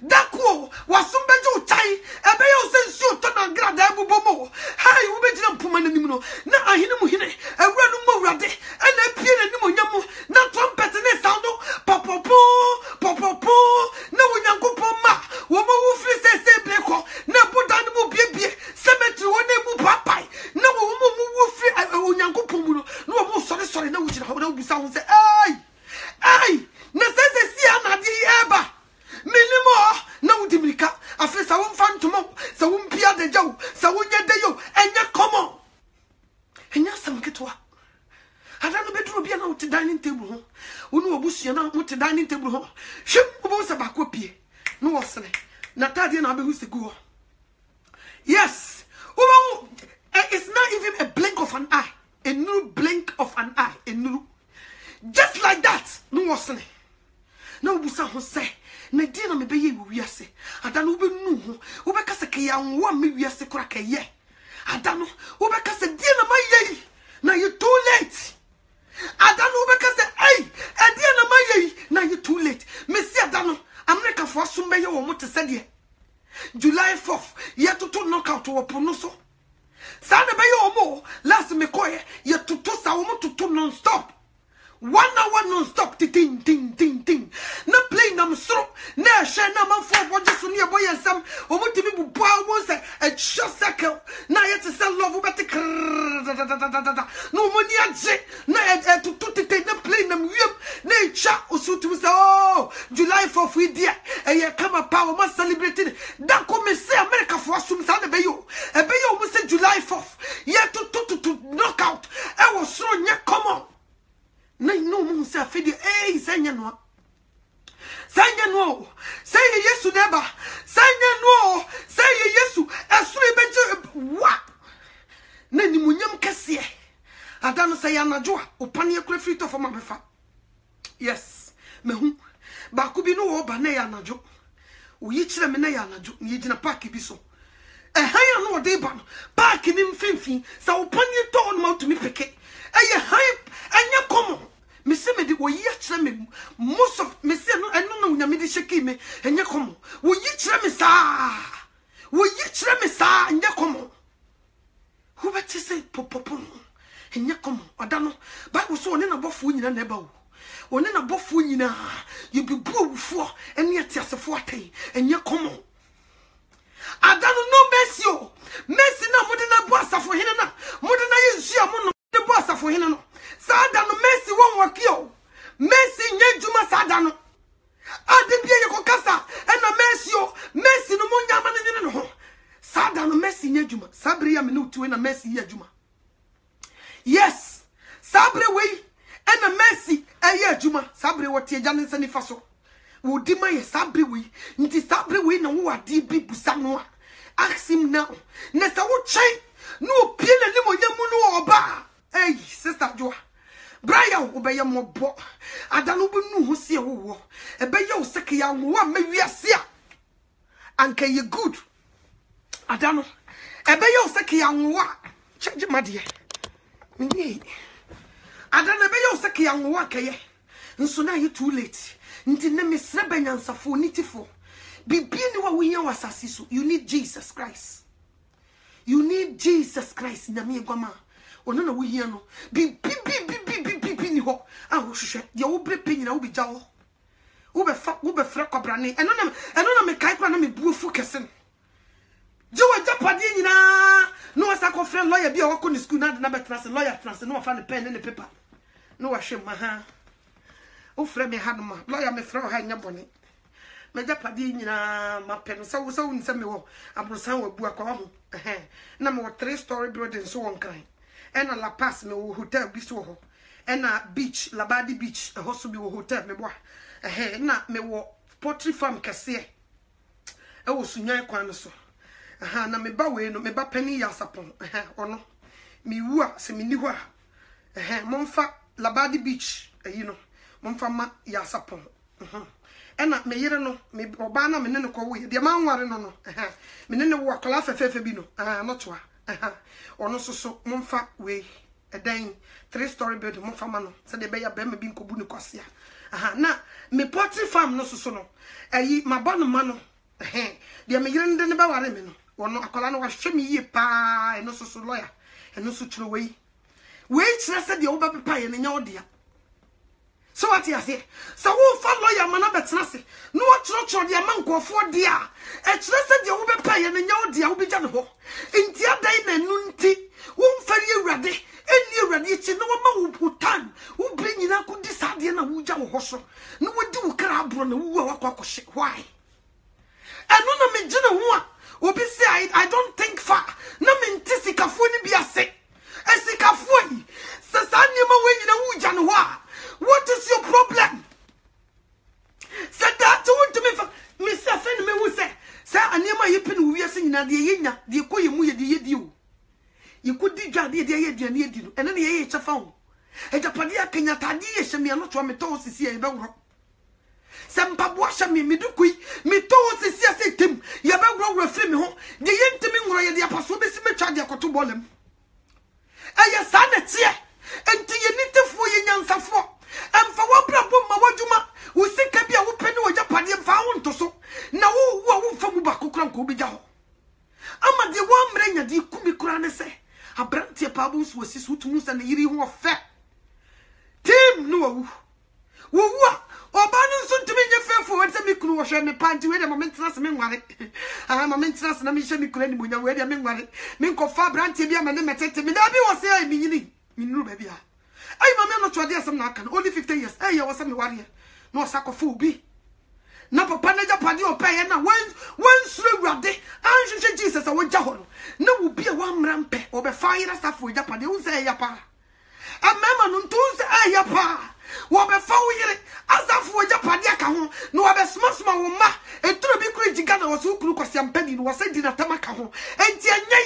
Dako was some better tie, a bayo sense you turn on Gradabu Bomo. Hi, you bet you Pumanimo. Now I hear Muhine, a run more rade, and a pian and Muyamu, not trumpet and a sound. Popo, no Yanko Poma, woman who freezes a bleco, no put animal baby, cemetery one name papai, no woman who free a Yanko Pomuno, no more sorry, no, which I would sound say, ay, necessary, Eba. Minimo, no Dimika, I feel so fun tomorrow, so won't be at the joe, so when you're there, and you're common. And you're some ketwa. I don't know better be out to dining table. Who know bush you know what to dining table. Ship was a backopy. No, sir. Natalia Nabe who's the go. Yes. Oh, it's not even a blink of an eye. A new blink of an eye. A new. Just like that. No, sir. No, Busa Jose. Nadina me be ye we say. I don't know no. Ubekaseke ya one me we say crack ye. I don't know. Ubekase dina my ye. Now you're too late. I don't know because hey, and then my now you're too late. Messi Adano, America for Sumbayo or Montesadier. July 4th, yet to knock out to a pronoso. Sana Bayo more, last me coy, yet to toss our to non stop. 1 hour non-stop. Ting, ting, ting, ting. No play nam sro. Na share na man for what just near boy and some. Or what to be boy was a short circle. Now yet to sell love about the no money at jet. Na to take no play them. Nature or so to say, oh, July 4th we dear. And you come a power must celebrate it. That come and say America for some San Bayo. A Bayo must say July 4th. Yet to knock out. I was so near come on. No more say fidi eh sanya no say yes to neighbor sanya no say yes to asuri beje wa na ni munyam kase adano say anajo opane akura free to for mabefa yes mehu ba ku bi no wo ba na ya anajo wo yi kire me na ya anajo ni gina park bi so haya no de ba no park ni mfimfin sa opane to on ma to me peke eye hype anya komo me se me di wo yi kire me most of me se no eno no nya me di sheki me enya komo wo yi kire me sa enya komo who better say popopo enya komo odano bible so one na bofo nyina na eba wo one na bofo nyina you be buwufo ene atiasefo atai enya komo adano no mercy o mercy na mode na bo asafo hene na mode na yesu amu no de bo asafo hene no sada no mercy won wakio mercy nyejuma sada no ade bia ye kokasa ena mercy o mercy no munya ma ne no ho sada no mercy nyejuma sabre ya me no tuwe na mercy yejuma yes sabre we ena mercy ayejuma sabre wotie jane nsani faso wo di ma ye sabre we nti sabre we na wo ade bi busa no ask him now na sa wo chai no pie na ni mo yamu no oba hey sister Joa Brian obeye mobo adano bu nu ho se wo ebeye o seke ya wo ma wiase a anka ye good adano ebeye o seke ya wo a cheje made me adano ebeye o seke ya wo a kaye nso na ye too late nti na me sre banyansafo nitifo bibi ni wa wo yen wasase so you need Jesus Christ na me gwama ono na wo yen no bi ni ho a wo hwehwe de wo bre penyina wo bija ho wo be fra kwabrane eno na me kai kwa na me buofu kese no je wa japade nyina no wasa ko friend lawyer bi a wo ko ni school na betra se lawyer trans no wa fa ne pen ne paper no wa hwe ma ha wo fra me ha no ma lawyer me fra ha nya bone me japade nyina ma pen so wo nse me wo abrosan wa bu akwa ho na me wo 3-story building so won kan ena La Paz me wo hotel bi so ho ena beach Labadi beach ho so bi wo hotel me bo na me wo poultry farm kase e wo sunyan kwan so na me ba we no me ba pani ya sapon ono me wu a se me ni ho a momfa Labadi beach no momfa ma ya sapon ena me yire no me oba na me ne ko wo de ma nware no me ne wo akola fefefe bi no no toa ono so momfa we edan 3-story building momfa ma no se de be ya be ma bi nkobu ni kwase na me poultry farm no so no mabon ma no de me yire ndene ba ware me no ono akola no wa hwe me yie pa eno so lawyer eno so chiro we kire se de wo ba pepa ye nya odia so what you say so wo fa lawyer ma na betena se no wo chiro de ma nkofo dia e kire se de wo be pa ye nya odia wo bi ja ne ho enti adai na nu nti wo mfari awrade eni awrade chi no ma wo putan wo bi nyina ko di sade na wo ja wo ho so no wo di wo kra abro na wo wa kwakoshe why eno na me gine ho a obi say I don't think far na me ntisi kafo ni bi ase esikafo yi sasani ma we nyina wo ja ne ho a what is your problem said that to me say friend me wo say anema yepin wo wiase nyina de yenya de koyemu ye de yedi o yekudi dwade de ye duane edi no ene ne ye chefa ho ejapade akanya tade ye hye me no to me to sisi ye be woro sempabo hye me dukui me to sisi ase tem ye be woro firi me ho de ye ntimi nworo ye de apaso be si metwa de akoto bolem eye sa na tie enti ye nitefo ye nyansafo emfa wabrabo ma wadwuma wo sika bia wo pene wo japade emfa wo ntoso na wo mfa mu bakokra nko obija ho ama de wo amranya de kumi kura ne se abrantie paabo so wasi so tumu se na yiri ho fe tim no share me panty where the maintenance men worry. I'm a maintenance na me share me kura ni munya where the men worry. Me ko fa branti bia me ne metete me da bi wo say me nyini. Me nuru baby a. Ay mama no twade asem na aka only 15 years. Ay ya wo say me worry. No sakofo bi. Na papa na japade opeye na wan suru wrade anhwehwe Jesus a wogya ho no na wo bia wan mrampe obefire safo japade wo say ya pa amema no ntu say ya pa wo befa wo yire asafo japade aka ho no wo besmasma wo ma eturo bi kuru jiga na wo so kuru kwase ampani no wo say di na tamaka ho enti enya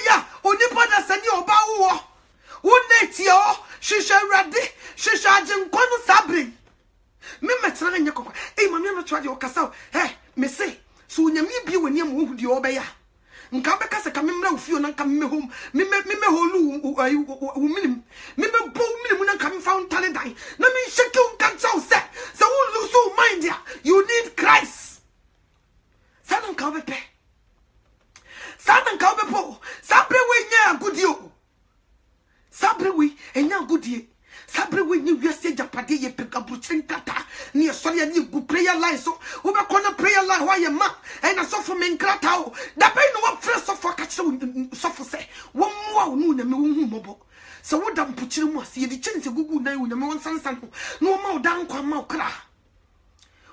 ya onipa da sani oba wo na tie o hwehwe wrade hwehwe agenkwa no sabre me metra nya kokwa mama no twade okasa me say so nyame bi woni am wo de obeya nka beka se ka memra ofio na nka me home me holu minim me bo minim na nka me found talent na me shake you nka tell say so who lose your mind ya you need Christ sanan ka obepe sabre we nya agudio sabre we enya agudie sabre we ni wiase japade ye peka buchin kata ni sori ani gu prayer line so wo be kona prayer line why ye ma e na so for men krata o da be no what fresh so for catch so for say wo mo no na me wo hu mobo so wo da mpuchiri mu ase ye di chense gugu na wo na me won sansan no ma o dan kwa ma o kra.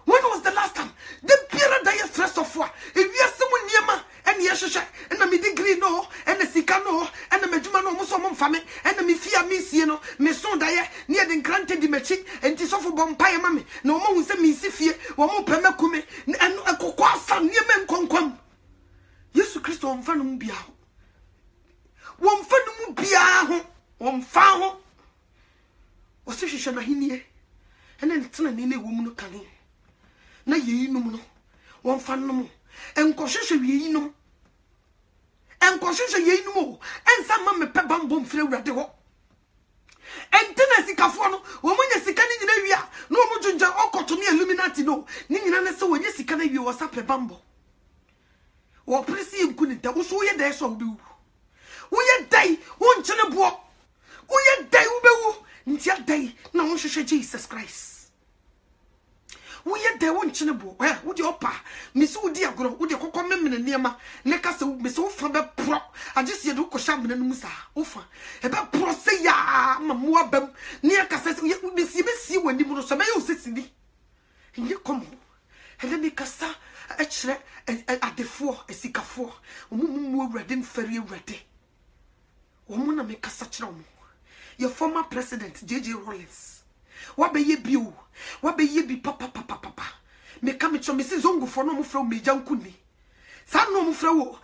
When was the last time the period that you stress of for if you someone niema and yesheshe and me degree no and the sika no and the meduma no mo so mo mfame and me fia me sie no me so da ye near the granted the mechi and ti so for bompa ma me no mo hu se me si fie wo mo pema kume and akokwa sam niema nkonkwam Yesu Kristo on fa no mu bia ho won fa no mu bia ho won fa ho o se hwehwe na hinie and then tena ni na wo mu no kane na yeyinum no won fa no mu enkohwehwe yeyinum o ensa ma me pe bambom fire wurade ho entena sikafo no wo munya sika ni nyina wia no wo mujunja okoto ni illuminati no ni nyina ne se wonya sika na wi wo sa pe bambo wo presi enku ni da wo so ye dai so wo ye dai wo nchene bo wo ye dai wo bewu ntia dai na wo hwehwe Jesus Christ wo ye de won chine bo wo de opa mi se wo di agoro wo de kokko memene niema ne ka se mi se wo fa be pro agese ye do ko sha mena num sa wo fa e be pro se ya mamu abam ne ka se mi si wani mu no so me yo sesini nye komo ele mi kasa a kire adefo esikafo mu awrade mfari awrade wo mu na me kasa kire wo your former president JJ Rollins wabeye biu wabeye bi papa me come to me si zongo for no mo fra me jankuni sa no mo fra wo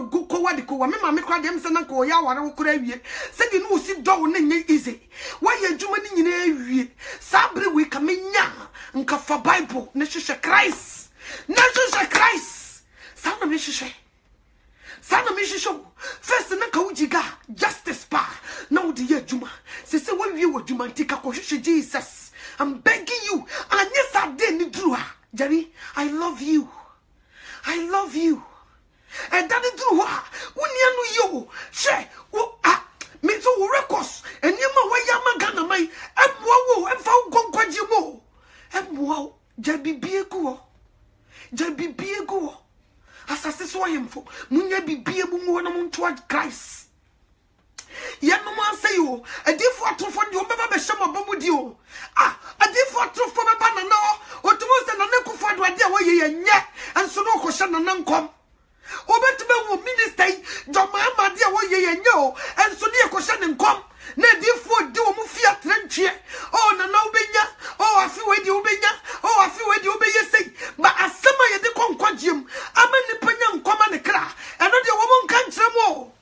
go wade ko wa me ma me kra dem se na ko ya ware wo kra wie se di no si do na nya easy wa ya djuma ni nyina awie sabre we ka menya nka fa Bible na hwehwe Christ sa na me hwehwe first na ka ujiga justice pa na wo di ya djuma se we wie wo djuma ntika ko hwehwe Jesus. I'm begging you. Jerry, I love you. And that is true. When you say, me so records, and you know why you're gonna my and found Gonquajimo. And wow, Jabi Biego. As I saw him for Munya be Biabu toward Christ. Yet no man say you, a different to find your member Shama Bomudio. A different to from a banana, or to most and a neck of what they were ye and so no question and uncome. Obetme minister, Jama dear way ye and so near question and come. Ned for do mufia trench. Oh, no benya, oh, I feel where you benya, oh, I feel where you be say, but as some of the conquagium, I'm in the penyam common cra, and not the woman can't tremble.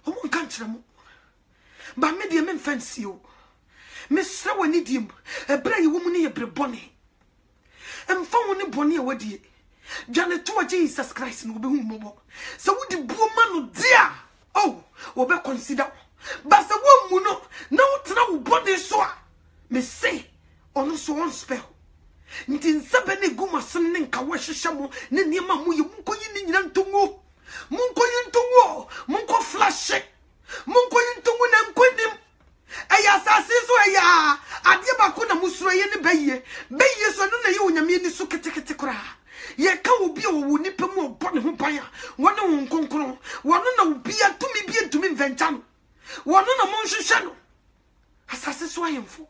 Woman can't tremble. But me de men fancy you. Miss Rawanidium, a brave woman near Brebonny. And found one bonny away. Janet to Jesus Christ no be mobile. So would the woman dear? Oh, or be consider. But the woman no trouble body so. Me say, on so one spell. Ntin sabene guma sunning kawash shamu, Nima mu munko yin yantungo. Munko yuntungo, munko flash. Munko yuntungu na nkwenim aya sase so aya ade ba ko na musuro ye ne beye so no na ye onyame ni One no be to me be to me ventano. One no monshano. Shano. Assassin swine for.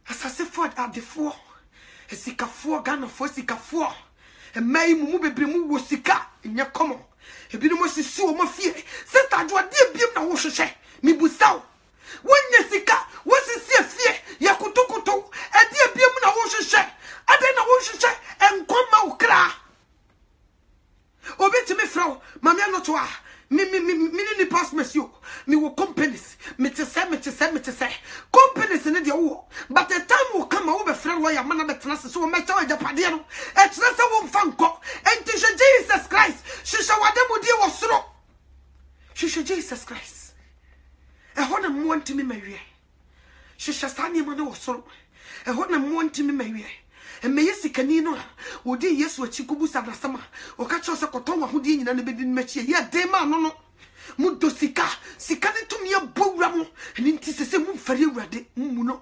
Assassin for at the four. A sika four gun for sika four. A may move be move sika in your common. A bit more so my fear. Sister, I do a dear beam na wash share. Me busao. When you sika, what's the fear? Yakutokoto, a dear beam na wash share. I then I wash share and come out cra. Obey to me, Frau, Mamma Notoa. Me pass monsieur. Me will companies. Me to say. Companies in the war. But the time will come over friend why a man of the class so much of the Padiano. And Tressa won't fanco. And to Jesus Christ. She shall what them would deal was through. She should Jesus Christ. A honor want to me, Mary. She shall stand him on the sorrow. A honor want to me, Mary. And may yes, canino, would ye yes, what Chicubus and the summer, or catch us a cotton who didn't and bed in Machia, yet, dema, no. Mundo sika, sikane to me a bow, and it is the same for you, Muno.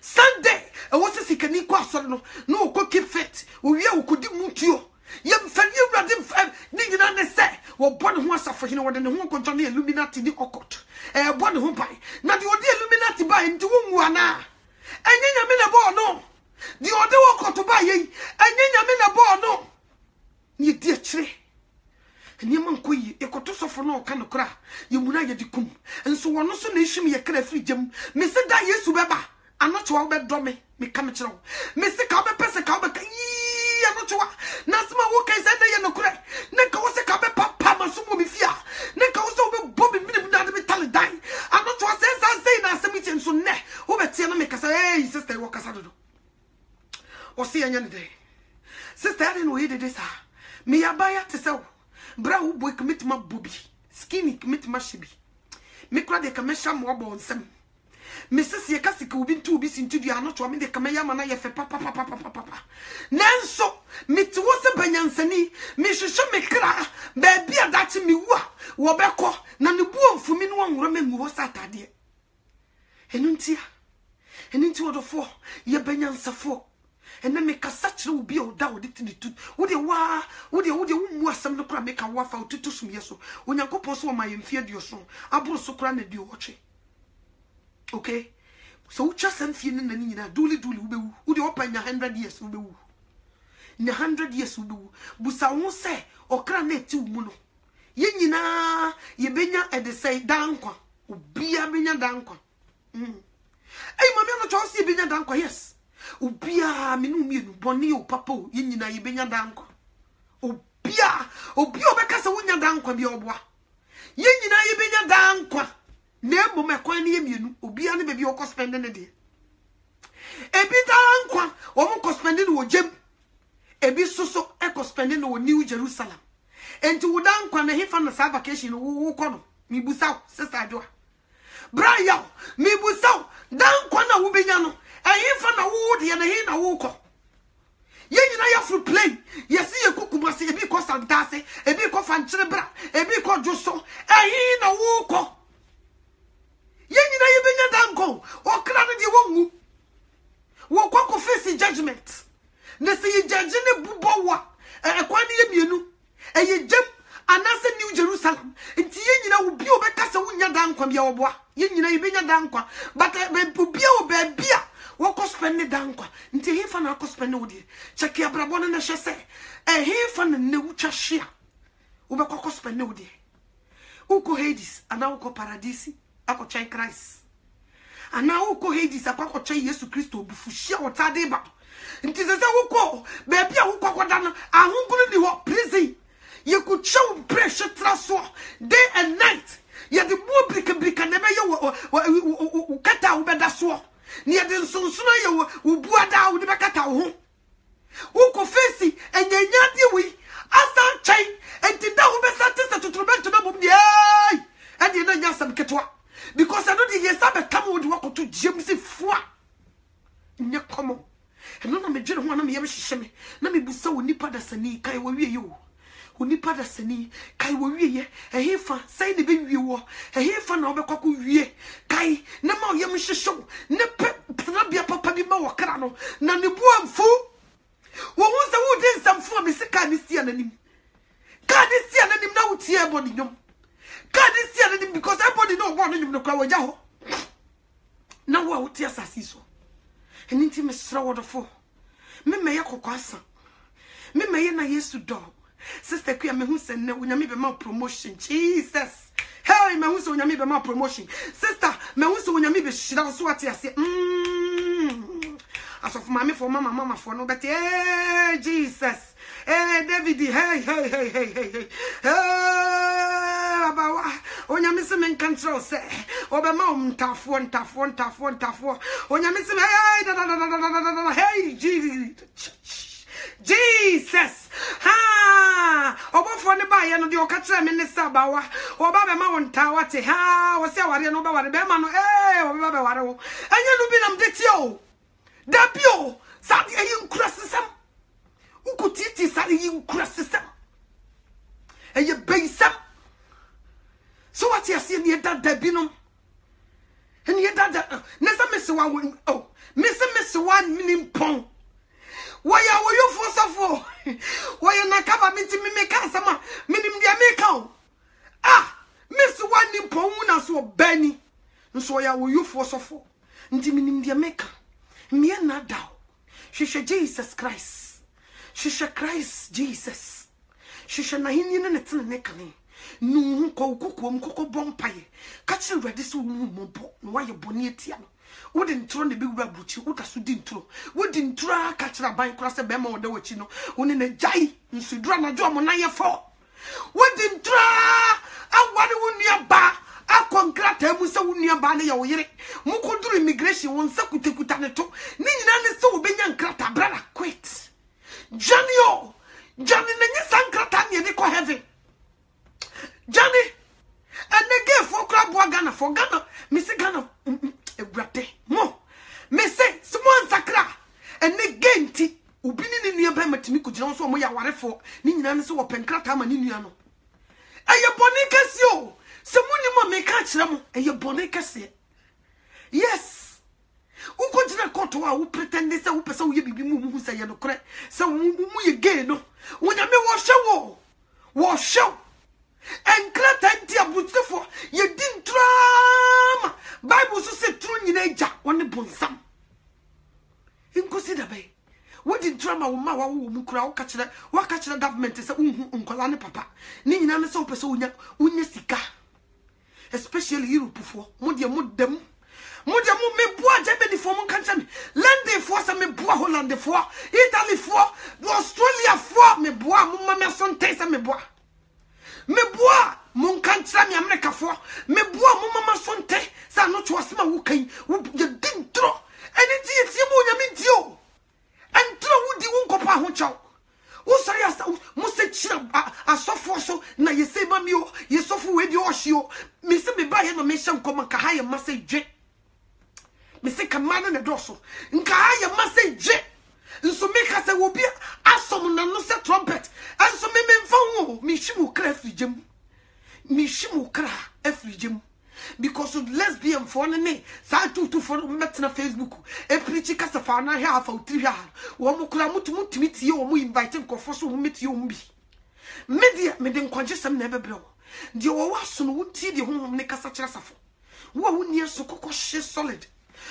Sunday, I was a sikani quassano, no cookie fit, or you could do mutio. Yam fan you rather nigga on the set, or one who was suffering more than the one control Illuminati the occult. One who buy, not your dear Illuminati by into one. And then I'm in a ball, no. The other walk to buy ye, and then I'm in a ball, no. Ye dear tree. And you man quay, you could suffer no kind of cry. You would not get cum. And so one also nation me a credit free gem. Mr. Dias Webber, I'm not sure about dummy, me come at all. Mr. Cabba Pessa Cabba, I'm not sure. Nasma Walker said they are no crack. Neca was a cabba papa, my son will be fear. Neca was over Bobby Mitali dying. I'm not sure I say now, some meeting so ne. Over Tiana make us say, sister, walk us out. Or see any day. Sister, I didn't know this. Me a buyer to sell. Brow boy commit my booby. Skinny commit my shibby. Me cry the commercial more bon some. Mrs. Yakasik will be too busy into the anot to me the Kamayamana Yafe papa. Nanso, me to was a banyansani, me should show me cry, baby a dachi me wa, wabeko, Nanubu for me one woman who was Saturday. Enuntia, and into the four, ye banyansa four. And then make a such will be all down it in the two. Would you was some no cry make a waff out to some years so when you go post on my inferior your song, I brought so cranny do watch it. Okay, so just and feeling the Nina, dooley would you open your 100 years will be in 100 years will be Busa won't say or cranny too mono. Yenina, ye benya at the say danqua, be a benya danqua. Hey, mamma, not just see benya danqua, yes. Ubia minumi boni o papo yinina yibenya danko obia obekasa wonya danko bia obwa yinina yibenya danko na ebo mekwan ne yemienu obia ne bebi okọ spend ne de ebi danko wo mo spend ne wo jem ebi soso ekọ spend ne wo New Jerusalem enti wo danko na hefa na sa vacation wo kọ no mi busaw sister adwa Brian mi busaw danko na wo benya no if I wood and a hin a walker. Yen I have to play. Yes, see a cuckoo see a big cost and dassy, a big cough and trebra, a big cough just so, a hin a walker. Yen I been a dango, or cranny won't walk off face in judgment. Nessie judging a buboa, a quantity you a ye jump, and that's a New Jerusalem. And Yen will be over Casa Winya Danqua, your boy. Yen I been a danqua, but I may be over beer. Wako spend the dankwa. Nti hifa na wako spend the udi. Chaki ya brabona na shese. Hifa na ne ucha shia. Ube wako spend the udi. Uko Hades. Ana uko paradisi. Ako chai Christ. Ana uko Hades. Ako chai Yesu Kristo. Bufushia watade ba. Nti zeze uko. Bebia uko kwa dana. Ahungulu ni wa prison. Ye kucha pressure traswa. Day and night. Ya di buo blika nebe ya ukata ubeda swa. Near the Sunsuna, you buada with the Bacata home. Uko Fesi and Yanyadi we Asa Chai and Tinda Satis to Trump to the Yay and you know Yasam Ketwa because I know the Yasaba come would walk to James Foy. Nyakomo. And none of me general one of me ever shimmy. Let me be so nipada sani, Kai will you. Unipada sani, Kai will ye, a heifer, say the baby you were, a heifer no becoku ye, Kai, no more yamish show, ne pepia papa di mo crano, none buam fool. What was the wood in some form is a canistian? Canistian and him now everybody nyom. God is here because everybody know one nyom no kwa waja. Now wa uti asasi so. And inti me sra wonderful. Me meye kokwasa. Me meye na Yesu do. Sister Kuya me hu se ne unyame be ma promotion. Jesus. Hey, me hu se unyame be ma promotion. Sister, me hu se unyame be shira so ati ase. As of mommy for mama for no but hey Jesus. Hey David, hey. Abawa. Onyame se men control say. Obama ntafo. Onyame se hey Jesus. Ha! Obo for ne ba ye no de okatra me ne sabawa. Oba be ma wonta wate. Ha! Wo se aware no ba ware be ma no oba be ware wo. Anya no bi nam de tio. Dabio, sadi ayin kurasisam. Ukutiti sadi yin kurasisam. Eye beisam. So what you see near that dabinum? And ye that nessa miss one miss one minim pong. Why are you for so for? Why you not cover me to me make sama minim dia make ah miss one nimpong na so Benny. So why are you for so for? Nti minim dia make me na down. Shisha Jesus Christ. Shisha Christ Jesus. Shisha na hini na netina nekane. Nu ko koko bompaye. Catch you ready so mumbo. Why you boni etia no. Wouldn't throw the big rabuchi. Would asu din throw. Wouldn't try catch a bank cross the bema on the wachino. One in a jai. You should run a drum on 9-4. Wouldn't try. I want to ba. A congrata musa unia bane ya oyere mukoduru immigration wonsa kutekutane to ninina ne so obenya nkrata brother quit Johnny nenye sankrata ne de ko heaven Johnny anege for crab Ghana for Ghana me say Ghana ebrate mo me say small sakra ene genti ubini ne nua ba matimi kugina so mo ya warefo ninina ne so wo penkrata ma ne nua no eye boni kasio Somebody mo make catch them and your bonnet cassette. Yes. Who go to the court who pretend this who person you be who say no correct. So you gay no. When I me wash show. And clat and beautiful. You didn't drama. Bible so say true in age one the bonsam. Inconsider bay. What did drama with my crowd catch that? What catch the government is uncolane papa. Nina so person unya sika. Especially Europe for Mudia Mudem. Mudia me bois Germany for mon country. London for some me bois Holland for Italy for Australia for me bois Mumma son taste me bois. Me bois mon country America for me bois Mumma son taste. Sa no to asma wukai you didn't throw. And it's Yamu Yamitio. And throw would you won't copa huncho. Oh, sorry, I must say, I suffer so. Now you say, Mammy, you suffer with your show. Mr. Me buy him a mission come and Kahaya must say, J. Mr. Command and the dorsal. And Kahaya must say, J. And so make us a will be a summon and no set trumpet. And so me phone, me shimu crafty Jim. Me shimu cra, every Jim. Because of lesbian for me, side to for met na Facebook. A pretty casafana here for 3 hours. One more clamut to meet you, we inviting Kofoso who meet you. Media made them conscious some never blow. The Owason would see the home make us such as a fool. What near so cocoa she solid?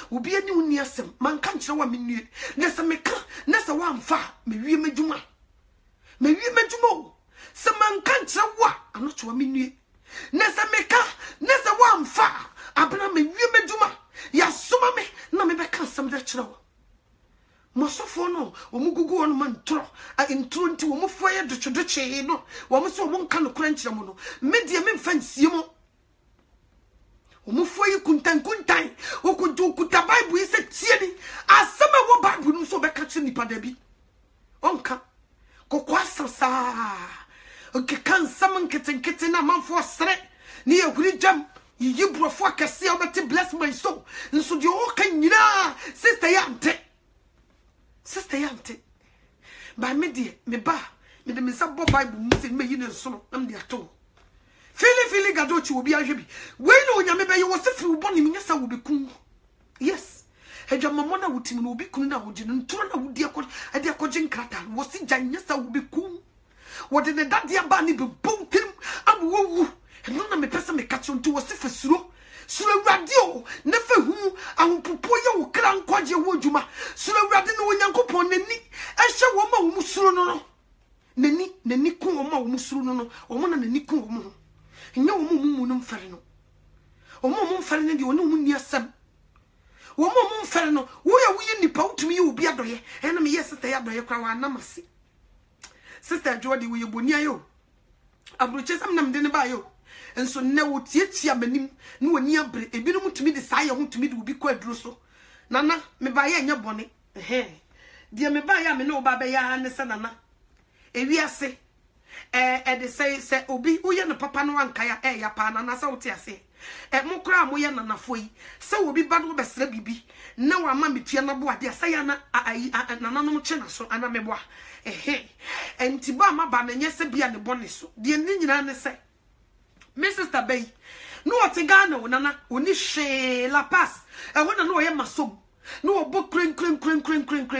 Will be a new near some man can't show a minute. Nessa make Nessa one far, maybe you may do more. Maybe you may do more. Some man can't show what I'm not sure a minute. Nessa meka, nessa one far. Abna me wieme duma. Ya suma me na me beka sam da chiro. Mosofo no, omugugu on man tro. A intro nti omufo ye dochodoche no. Wo mo so mo nka no kura nchira mo no. Media me mfansie mo. Omufo ye kuntan. Okuta Bible ise tie ni. Asema wo Bible no so beka chiri nipa da bi. Onka. Kokwa sasa. Okay, can summon kitten na man for sre. Near good jump. You bro for Cassia, but bless my soul. And so you all can Sister Yante. Sister Yante. By me dear, me ba, me the Miss Bible moving me in so I'm the at all. Philly Gadochi will be a heavy. When you was a few bonny minister will be cool. Yes. And your mamma would team will be cool now, and turn out dear coach, and dear coaching cratan was in Janessa will be cool. What did the daddy bunny be both him? I'm nti wo se fa suro radio nefa hu ahompopo ye wo kra nkwaje wo djuma suro rade no Onyankopon nani ehye wo ma wo musuro no nani ku wo ma wo musuro no wo mo na nani ku wo mo nya wo mo no mfare no wo mo mfare ne de wo ne wo ni asam wo mo mfare no wo ya wo ye nipa utumi ye obi adoye ena me ye sister ya adoye kwa wa namase sister Jody wo ye boni ayo abroche sam nam de ne ba yo enso ne wo tietia manim ne woni abre ebinu mutumi de saa ye ho tumi de obi kwa aduro so nana me ba ye nya bone de me ba ya me no ba ba ya ne se nana ewiase de say obi wo ye no papa no anka ya ya pa nana sa wo tie ase mo kra mo ye nana foi se obi ba do be sra bibi na wa ma metua na bo ade asa ya na nana no che na so ana me bo enti ba ma ba na nye se bia ne bone so de ni nyina ne se me sister Bay no oti Ghana nana oni hwe La Paz wona no ye masom no obo kren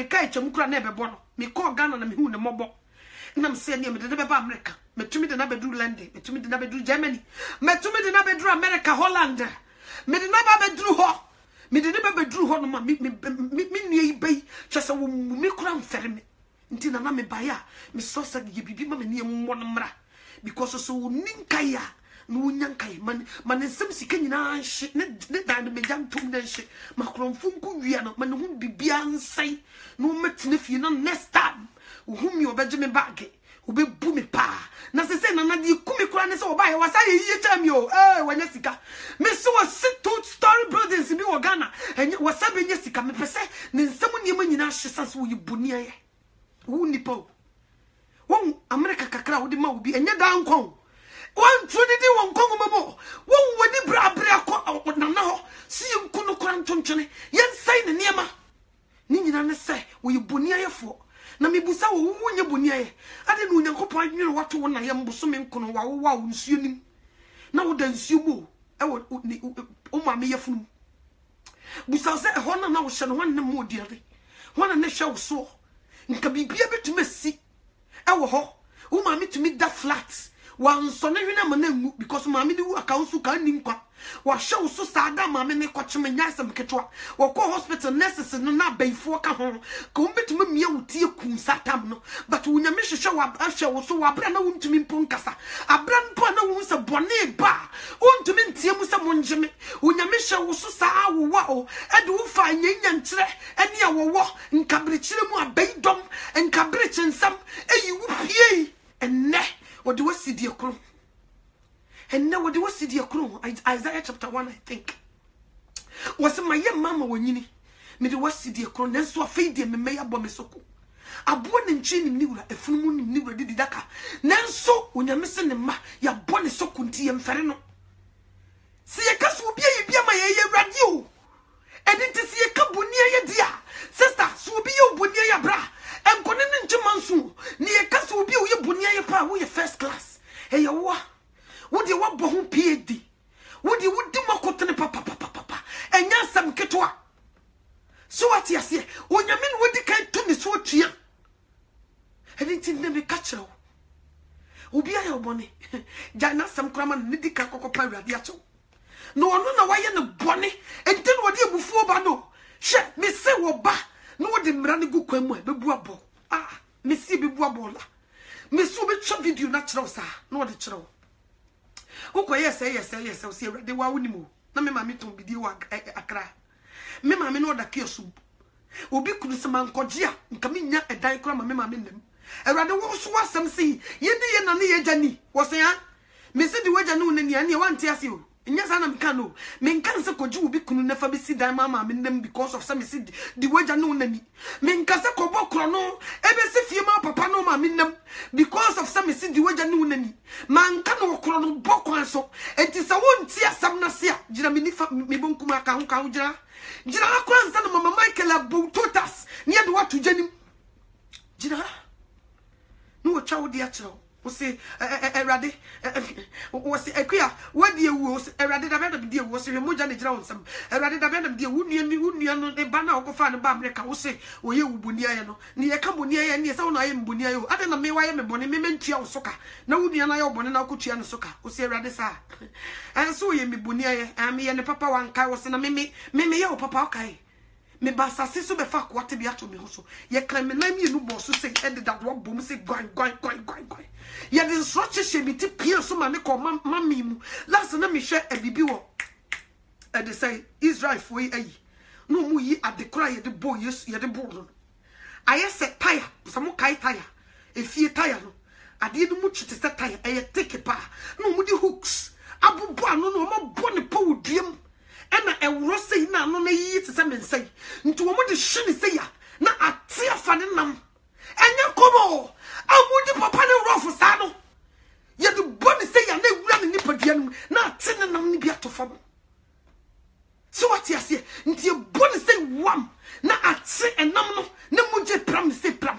kai chem kura na ebebo no me call Ghana na me hu ne mobo na me se ne me de be ba America metumi de na bedu London metumi de na bedu Germany metumi de na bedu America Holland me de na ba bedu ho me de na bedu ho no ma me nue Bay chese wo me kura mfere me nti na me ba ya me so sa ye bibi ma me ne mo no mra because so ninkaya no nyankai man nsem sika nyina hye ne dan me jantum na hye makromfu nku wia no man hu bibia nsai no metene fie no next time hu mi obeje me bag obebu me pa na se na di kumi kura ne se oba ye wasa ye yie chami o wanya sika me so sit two story buildings bi wo Ghana enye wasa be nye sika me pese ne nsem niema nyina hye sanse wo yibuni aye wo nipo wo America kakra wo di ma obi enye dan kon one trinity one kongo mamo one wadi bra ko nana ho si nku no kora ntonchene yen sai ne niema ni nyina ne sai wo yiboni ayefo na mebusa wo wonye boni aye ade no Onyankopon adwene wato wo na ye mboso me nkono wa wo nsuo nim na wo da nsuo bo o ma me yefunu busa se ho na wo hye no wan ne mo diare wan na hye wo so nka bibia betumasi wo ho wo ma me tumi da flat wan so na hwena mana ngu because maame ni wu akawusu kan ni nkwa wa hyew so saada maame ne kwacheme nyasam ketwa wo ko hospital nurses no na baifo ka ho ka umbetuma mia wutie kunsatam no but wunyame hwehwe wa ahyew so wa bra na wuntumi mponkasa abra mpo na wunsa bone ba wuntumi ntie mu sa monjeme wunyame hyew so saa wo wa o ede wo fa nyanya nkyere ene a wo wo nkabrechire mu abaidom nkabrechinsam eyi wu pie enne what do we see the crown? And now what do we see the crown? Isaiah chapter 1, I think. Was my young mama when you me the was see the crown, then so a fade me may abom soko. A born in chain in a full moon in Nura did daka. Nan so when you're missing the ma, ya born so kunti and ferino. See a cast will be a my radio. And it is a cabunia dear. Sister, so be your bunia bra. I'm going into Mansu. Near Castle be your bunia pa, we first class. Hey, you would you want Bohun PhD? Would you do my cotton papa? And yes, some ketwa. So what you say? When you mean what they can't do this what you and it never catch you. Ubia your bonny. Jana some craman nidika coco radiato. No, why you're no bonny and tell what you before bano. She, Miss Sewoba. No de mrani gu kwemu be buabo me si be buabo la me so be chop video na kire sa no de kire wo ko yes o si de wa wonimu na me ma me ton bidie wa akra me ma me no da kiosu obi kunu se man kogea nka me nya edan kra ma me ma me nem erade wo so wasam si ye de ye na ne ye jani wo se ya me se de waja no ne ne wante ase o nyasa na meka no me nka se koju obi kunu na fa be si dan mama me nem because of some see the waja no nani me nka se kobo kro no ebe se fie ma papa no ma me nem because of some see the waja no nani man nka no kro no bokwan so enti se wonti asam na se a gira me ni fa me bonku ma ka ho gira akwa nsa no mama Michael abu totas ne de watu janim gira no wo chawo de a kiro say erade wo say akua wadi ewu wo say erade da be de wo say moja ne gira wonsam erade da be de wunua no e ba na okofa ne ba America wo say wo ye wubunia ye no ne ye ka bonia ye ne say wo na ye mbunia ye ade na me wa ye me bone me mentua wo soka na wunua na ye bone na okotua no soka wo say erade sa en so ye me bunia ye am ye ne papa wankai wo say na me ye wo papa okay me ba sase so be fa kwate bi ato me ho so ye kan me na mi nu bo so say e de that wo bom say gwan ye de structure she bi ti pie so ma me ko mami mu last na me hwe abibi wo e de say Israel fo yi ayi no mu yi adekora ye de bo yesu ye de bo no aye se tire so mo kai tire e fie tire no ade no mu twete se tire e ye take pa no mu di hooks abubu anu no mo bo ne pa woduam ena ewro sei na no na yi te se men sei nti wo mo de hwe ne sei ya na ate afa ne nam enya komo amudi papa ne rofu sa no ye de boni sei ya na ewura ne nipadua no na ate ne nam ne bi atofam so what you say nti e boni sei wam na ate enam no na muje pram sei pram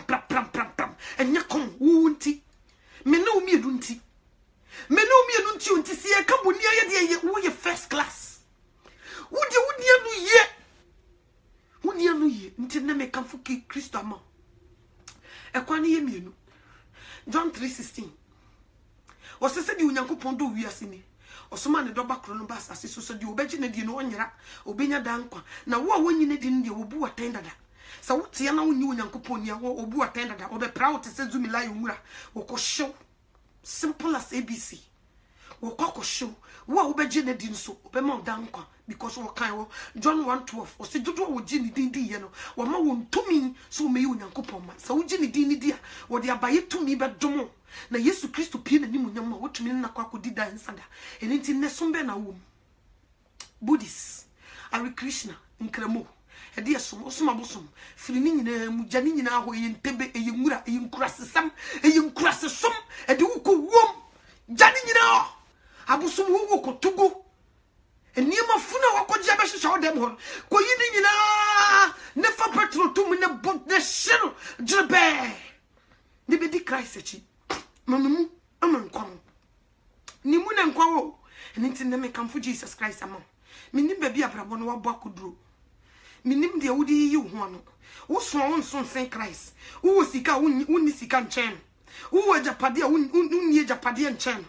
enya kom wu nti me no mi edu nti unti si e ka boni aye de ye wo ye first class Wudia no ye nti na me kamfo ki Kristo ama ekwa ne ye mienu John 3:16 wose se di Onyankopon do wiase ni osoma ne doba kro no bas asese so di obeji na di no onyera obenya dankwa na wo a wonyine di ne obu aten dada sa wotia na wonyi Onyankopon ni wo obu aten dada obe proud se zumila yumura wo ko show simple as ABC wo ko show wo a obeji na di nso obema dankwa because what kind of John 1:12 or say dodo wo gini din ye no wo ma wo ntumi so me yi Onyankopon ma sa wo gini din ni dia wo de abaye tumi be domo na Yesu Kristo pie na nimu nyam ma wo tumi na kwa kodi da nsanda enti ne sombe na wo Buddhist Hare Krishna nkramo e de som osoma bosom firi ni nyina mu jani nyina ho ye ntebe e ye nwura e ye nkurasesam e ye nkurasesom e de wo ko wom jani nyina abosom wo ko tugo Enima funa wakoji abeshisha odem hon ko yidi nyina ne fa petrol tum ne bot ne sheno drebe ne be di Christ echi mamumu amankwam ni mu na nkwawo enti ne me kamfo Jesus Christ amam minim ba bi abrabo no wabo akoduro minim de wudi yi ho ano wo so won so sen Christ wo sika wonni sika nchen wo japade wonni japade nchen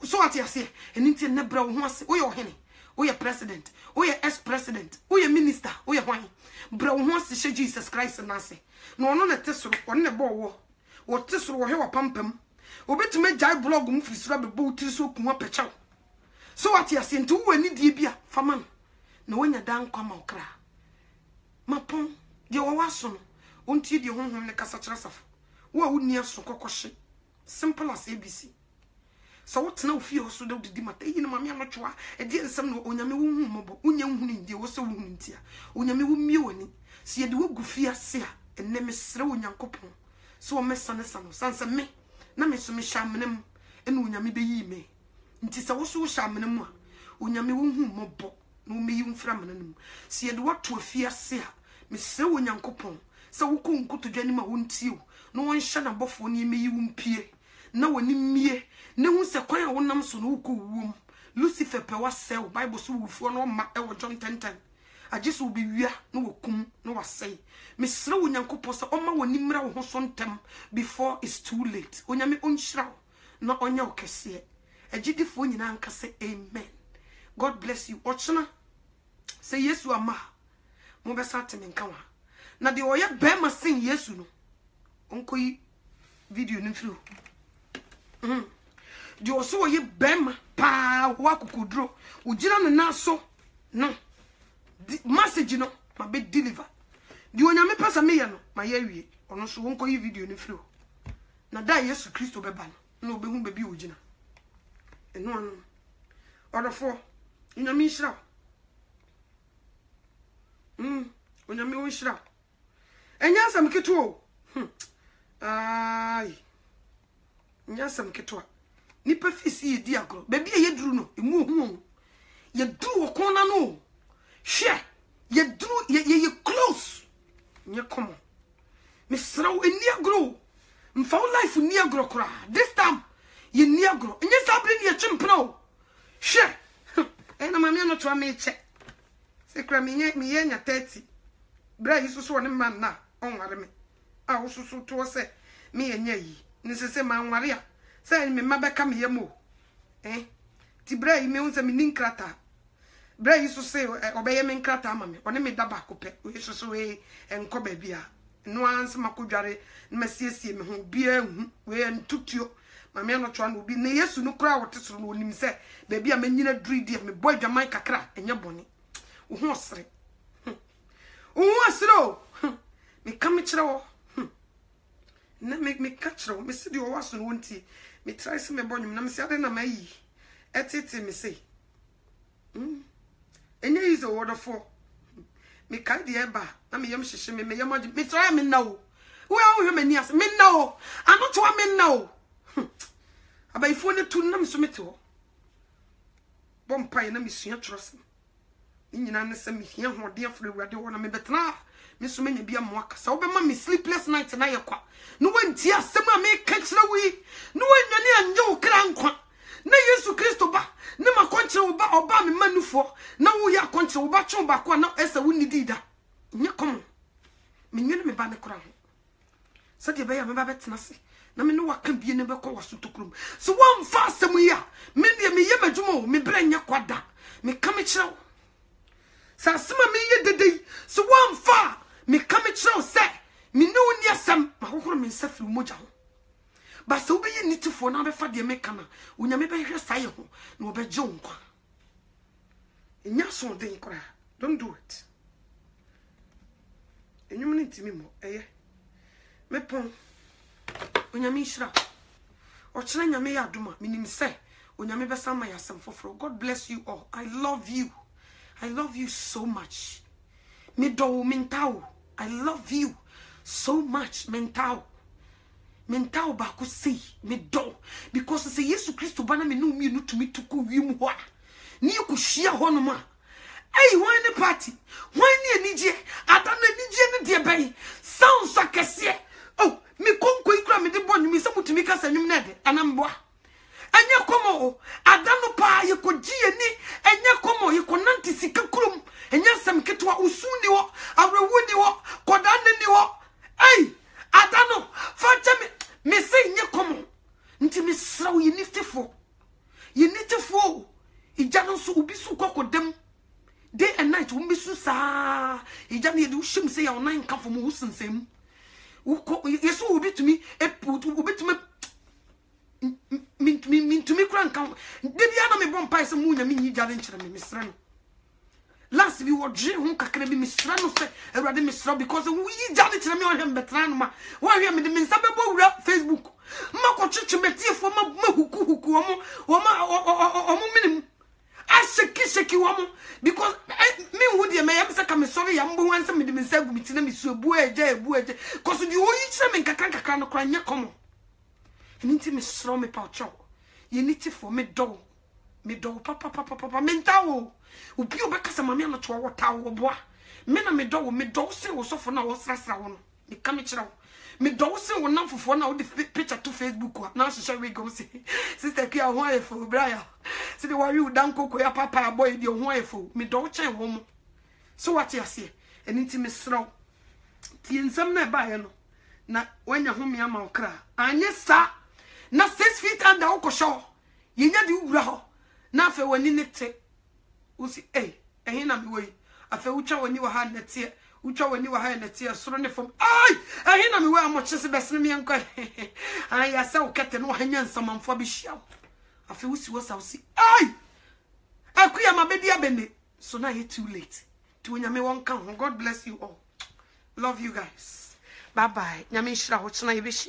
so ati ase enti ne bra wo ho ase wo ye ohene Oye president, oye ex-president, oye minister, oye wine. Bra wants to show Jesus Christ and say. No one on a test on the ball. Or test or hewa pampem. Obe to make jai blog mufis rubber boat so kuma pechow. So what you seen to any debia, faman. No when you're down come out cry. Ma pon, the owason, until the home the casatrasaf. What would near so cocoshi? Simple as ABC. So what's no fear so do di mate yin ma me anotwa e de nsem no onyame wo hu mobo onya hu ni de wo se wo hu ntia onyame wo mie woni se ye de wo gufia se a enne me sere Onyankopon so wo mesane sano sanse me na me so me hyamenem ene onyame be yi me nti se wo so hyamenem a onyame wo hu mobo no me yi mfra menanum se ye de wo to afia se a me sere Onyankopon se wo ko nkotodwane ma wo ntio no won hye na bofo ne me yi wo mpie na woni mie ne hu se kwan a wonam so no ko wum Lucifer pe wa sel Bible so wufuo no ma e wo John 10:10 agese wo be wia no wokum no wasei mesre Onyankopon se o ma woni mra wo ho so ntem before it's too late onyame onhyira na onya okese agidifo nyina anka se amen. God bless you. Ochna se Yesu ama mo be sa teme nka wa na de oye be ma sin Yesu no onkoyi video no mfiri di oso ye bema pa wa kukudro ujira no naso no message no ma be deliver di onyame pesa me ye no ma ye wie ono so wonko yi video no firi na da Yesu Kristo be ba no obe hu bebi ojina eno anu odofo onyame nhira onyame wo nhira enya asam keto ai enya asam keto nipa fisi ye di agro bebi ye duru no emu hu ye duru okona no hwe ye duru ye close nye come me sraw eni agro mfa life ni agro kra this time to me check. Say cry me nya 30. Bra yi so so ne man na on ware me. Ah wo so so to say me nya yi. Ni se man ware a. Say me mabeka me yemo. Ti bra yi me unse me ninkrata. Bra yi so say obeye me nkrata ama me. One me daba ko pe. We so so we enko ba bia. No ans makodware na masiesie me ho bia hu we ntutuo. Mama no twa no bi na Yesu no kura wote so no onim se ba bia manyina dridi me boy dwaman kakra enye bone. Wo ho osre. Wo osre o. Me kam kire wo. Na me ka kire wo me se di wo waso no wonti. Me try se me bonyum na me se ade na mayi. Etete me say. Enye is a word for. Me kai de eba na me yam hyehye me yam ade me try me na wo. Wo a wo me ni as me na wo. Ano to me na wo. Aba ifo ne tu na me so mete wo. Bom pai na me sua trosem. Nyina ne se me hia hode afro awurade wo na me betena. Me so menya bia mo akasa. Wo be ma me sleepless night na ye kwa. No wanti asem a me ka kire wi. No wanyane anje wo kra nkwa. Na Yesu Kristo ba na makonche wo ba oba me manufo na wo ya konche wo ba chon ba kwa na esa wo nidida nye kom me nwene me ba ne kora ho se de be ya me ba betena se na me no waka bie ne be kwa waso tokrum so wo mfa asem ya me de me yem adwuma me bra nya kwada me ka me kire wo sa asema me ye dedei so wo mfa me ka me kire wo se me no ni asem ma hohoro me nsafi moja ho ba so be ye nitifo na be fa de meka na unyame be hwe saye ho na obeje nkwa enya so den kora don't do it enyum ni ntimi mo eye me pon unyame hira o kire nyame ya adoma minim se unyame be sama ya sem foforo. God bless you all. I love you so much. Me do mentao. I love you so much mentao. Mentao ba ko sei me do because say Yesu Kristo bana me no mi no tumi tuko wiem ho a ni ko hia ho no ma ai wan ne party wan ne anije ada na anije ne de bai sound sakese oh me konko ikra me de bonyu me se mutumi ka sanyum na de anamboa anya komo ada no pa ye ko gie ni anya komo ye ko nanti sika kurum anya sam ketwa usuni wo awrewu ni wo koda ne ni wo ai ada no facha me say nye komo nti me sraw ye nitifo ija no so obi su kokodem day and night wo bisu sa ija ne de ushim say ya onan kafo mo usensem wo yeso obi tumi obi tumi mintumi kran kan de bia na me bom pai se mu nya me nyi jare nkyere me sra no last bi wo dre ho kakra bi me sra no se awurade me sra because wo yi jare kyere me o hem betra no ma wo hwe me de me nsa bebo wura Facebook ma ko chichimetiefo ma huku omo minim asheki womo because me who dey me yam say come sorry yam bo wan say me de me nsa gu mitina me su ebu eje cause the wo yi kyere me kakra no kra nya komo nti me sra me pa cho ye niti for me do papa mentao obi obekasa mama na to wo ta wo boa me na me do say wo sofo na wo srasra wo no me ka me kire wo me do say wo nam fofo na wo de picture to Facebook na hye we go say sister kia ho efo braya say the worry u dan koko ya papa boy de ho efo me do chen wo mo so what you say nti me sra ti ensam na ba ye no na wanya ho me ama okra anye sa na 6 feet under okosho yenya di wura ho na afa wani nete usi ehin na me we afa ucha wani wa ha nete ucha wani wa ha nete soro ne fom ehin na me we amochese besene me enko ai asa ukete no hanya nsamanfo bi hia afa usi wo sa usi akuya mabedi abene so na too late to nyame won kan. God bless you all. Love you guys. Bye bye. Nyame hira ho chena ye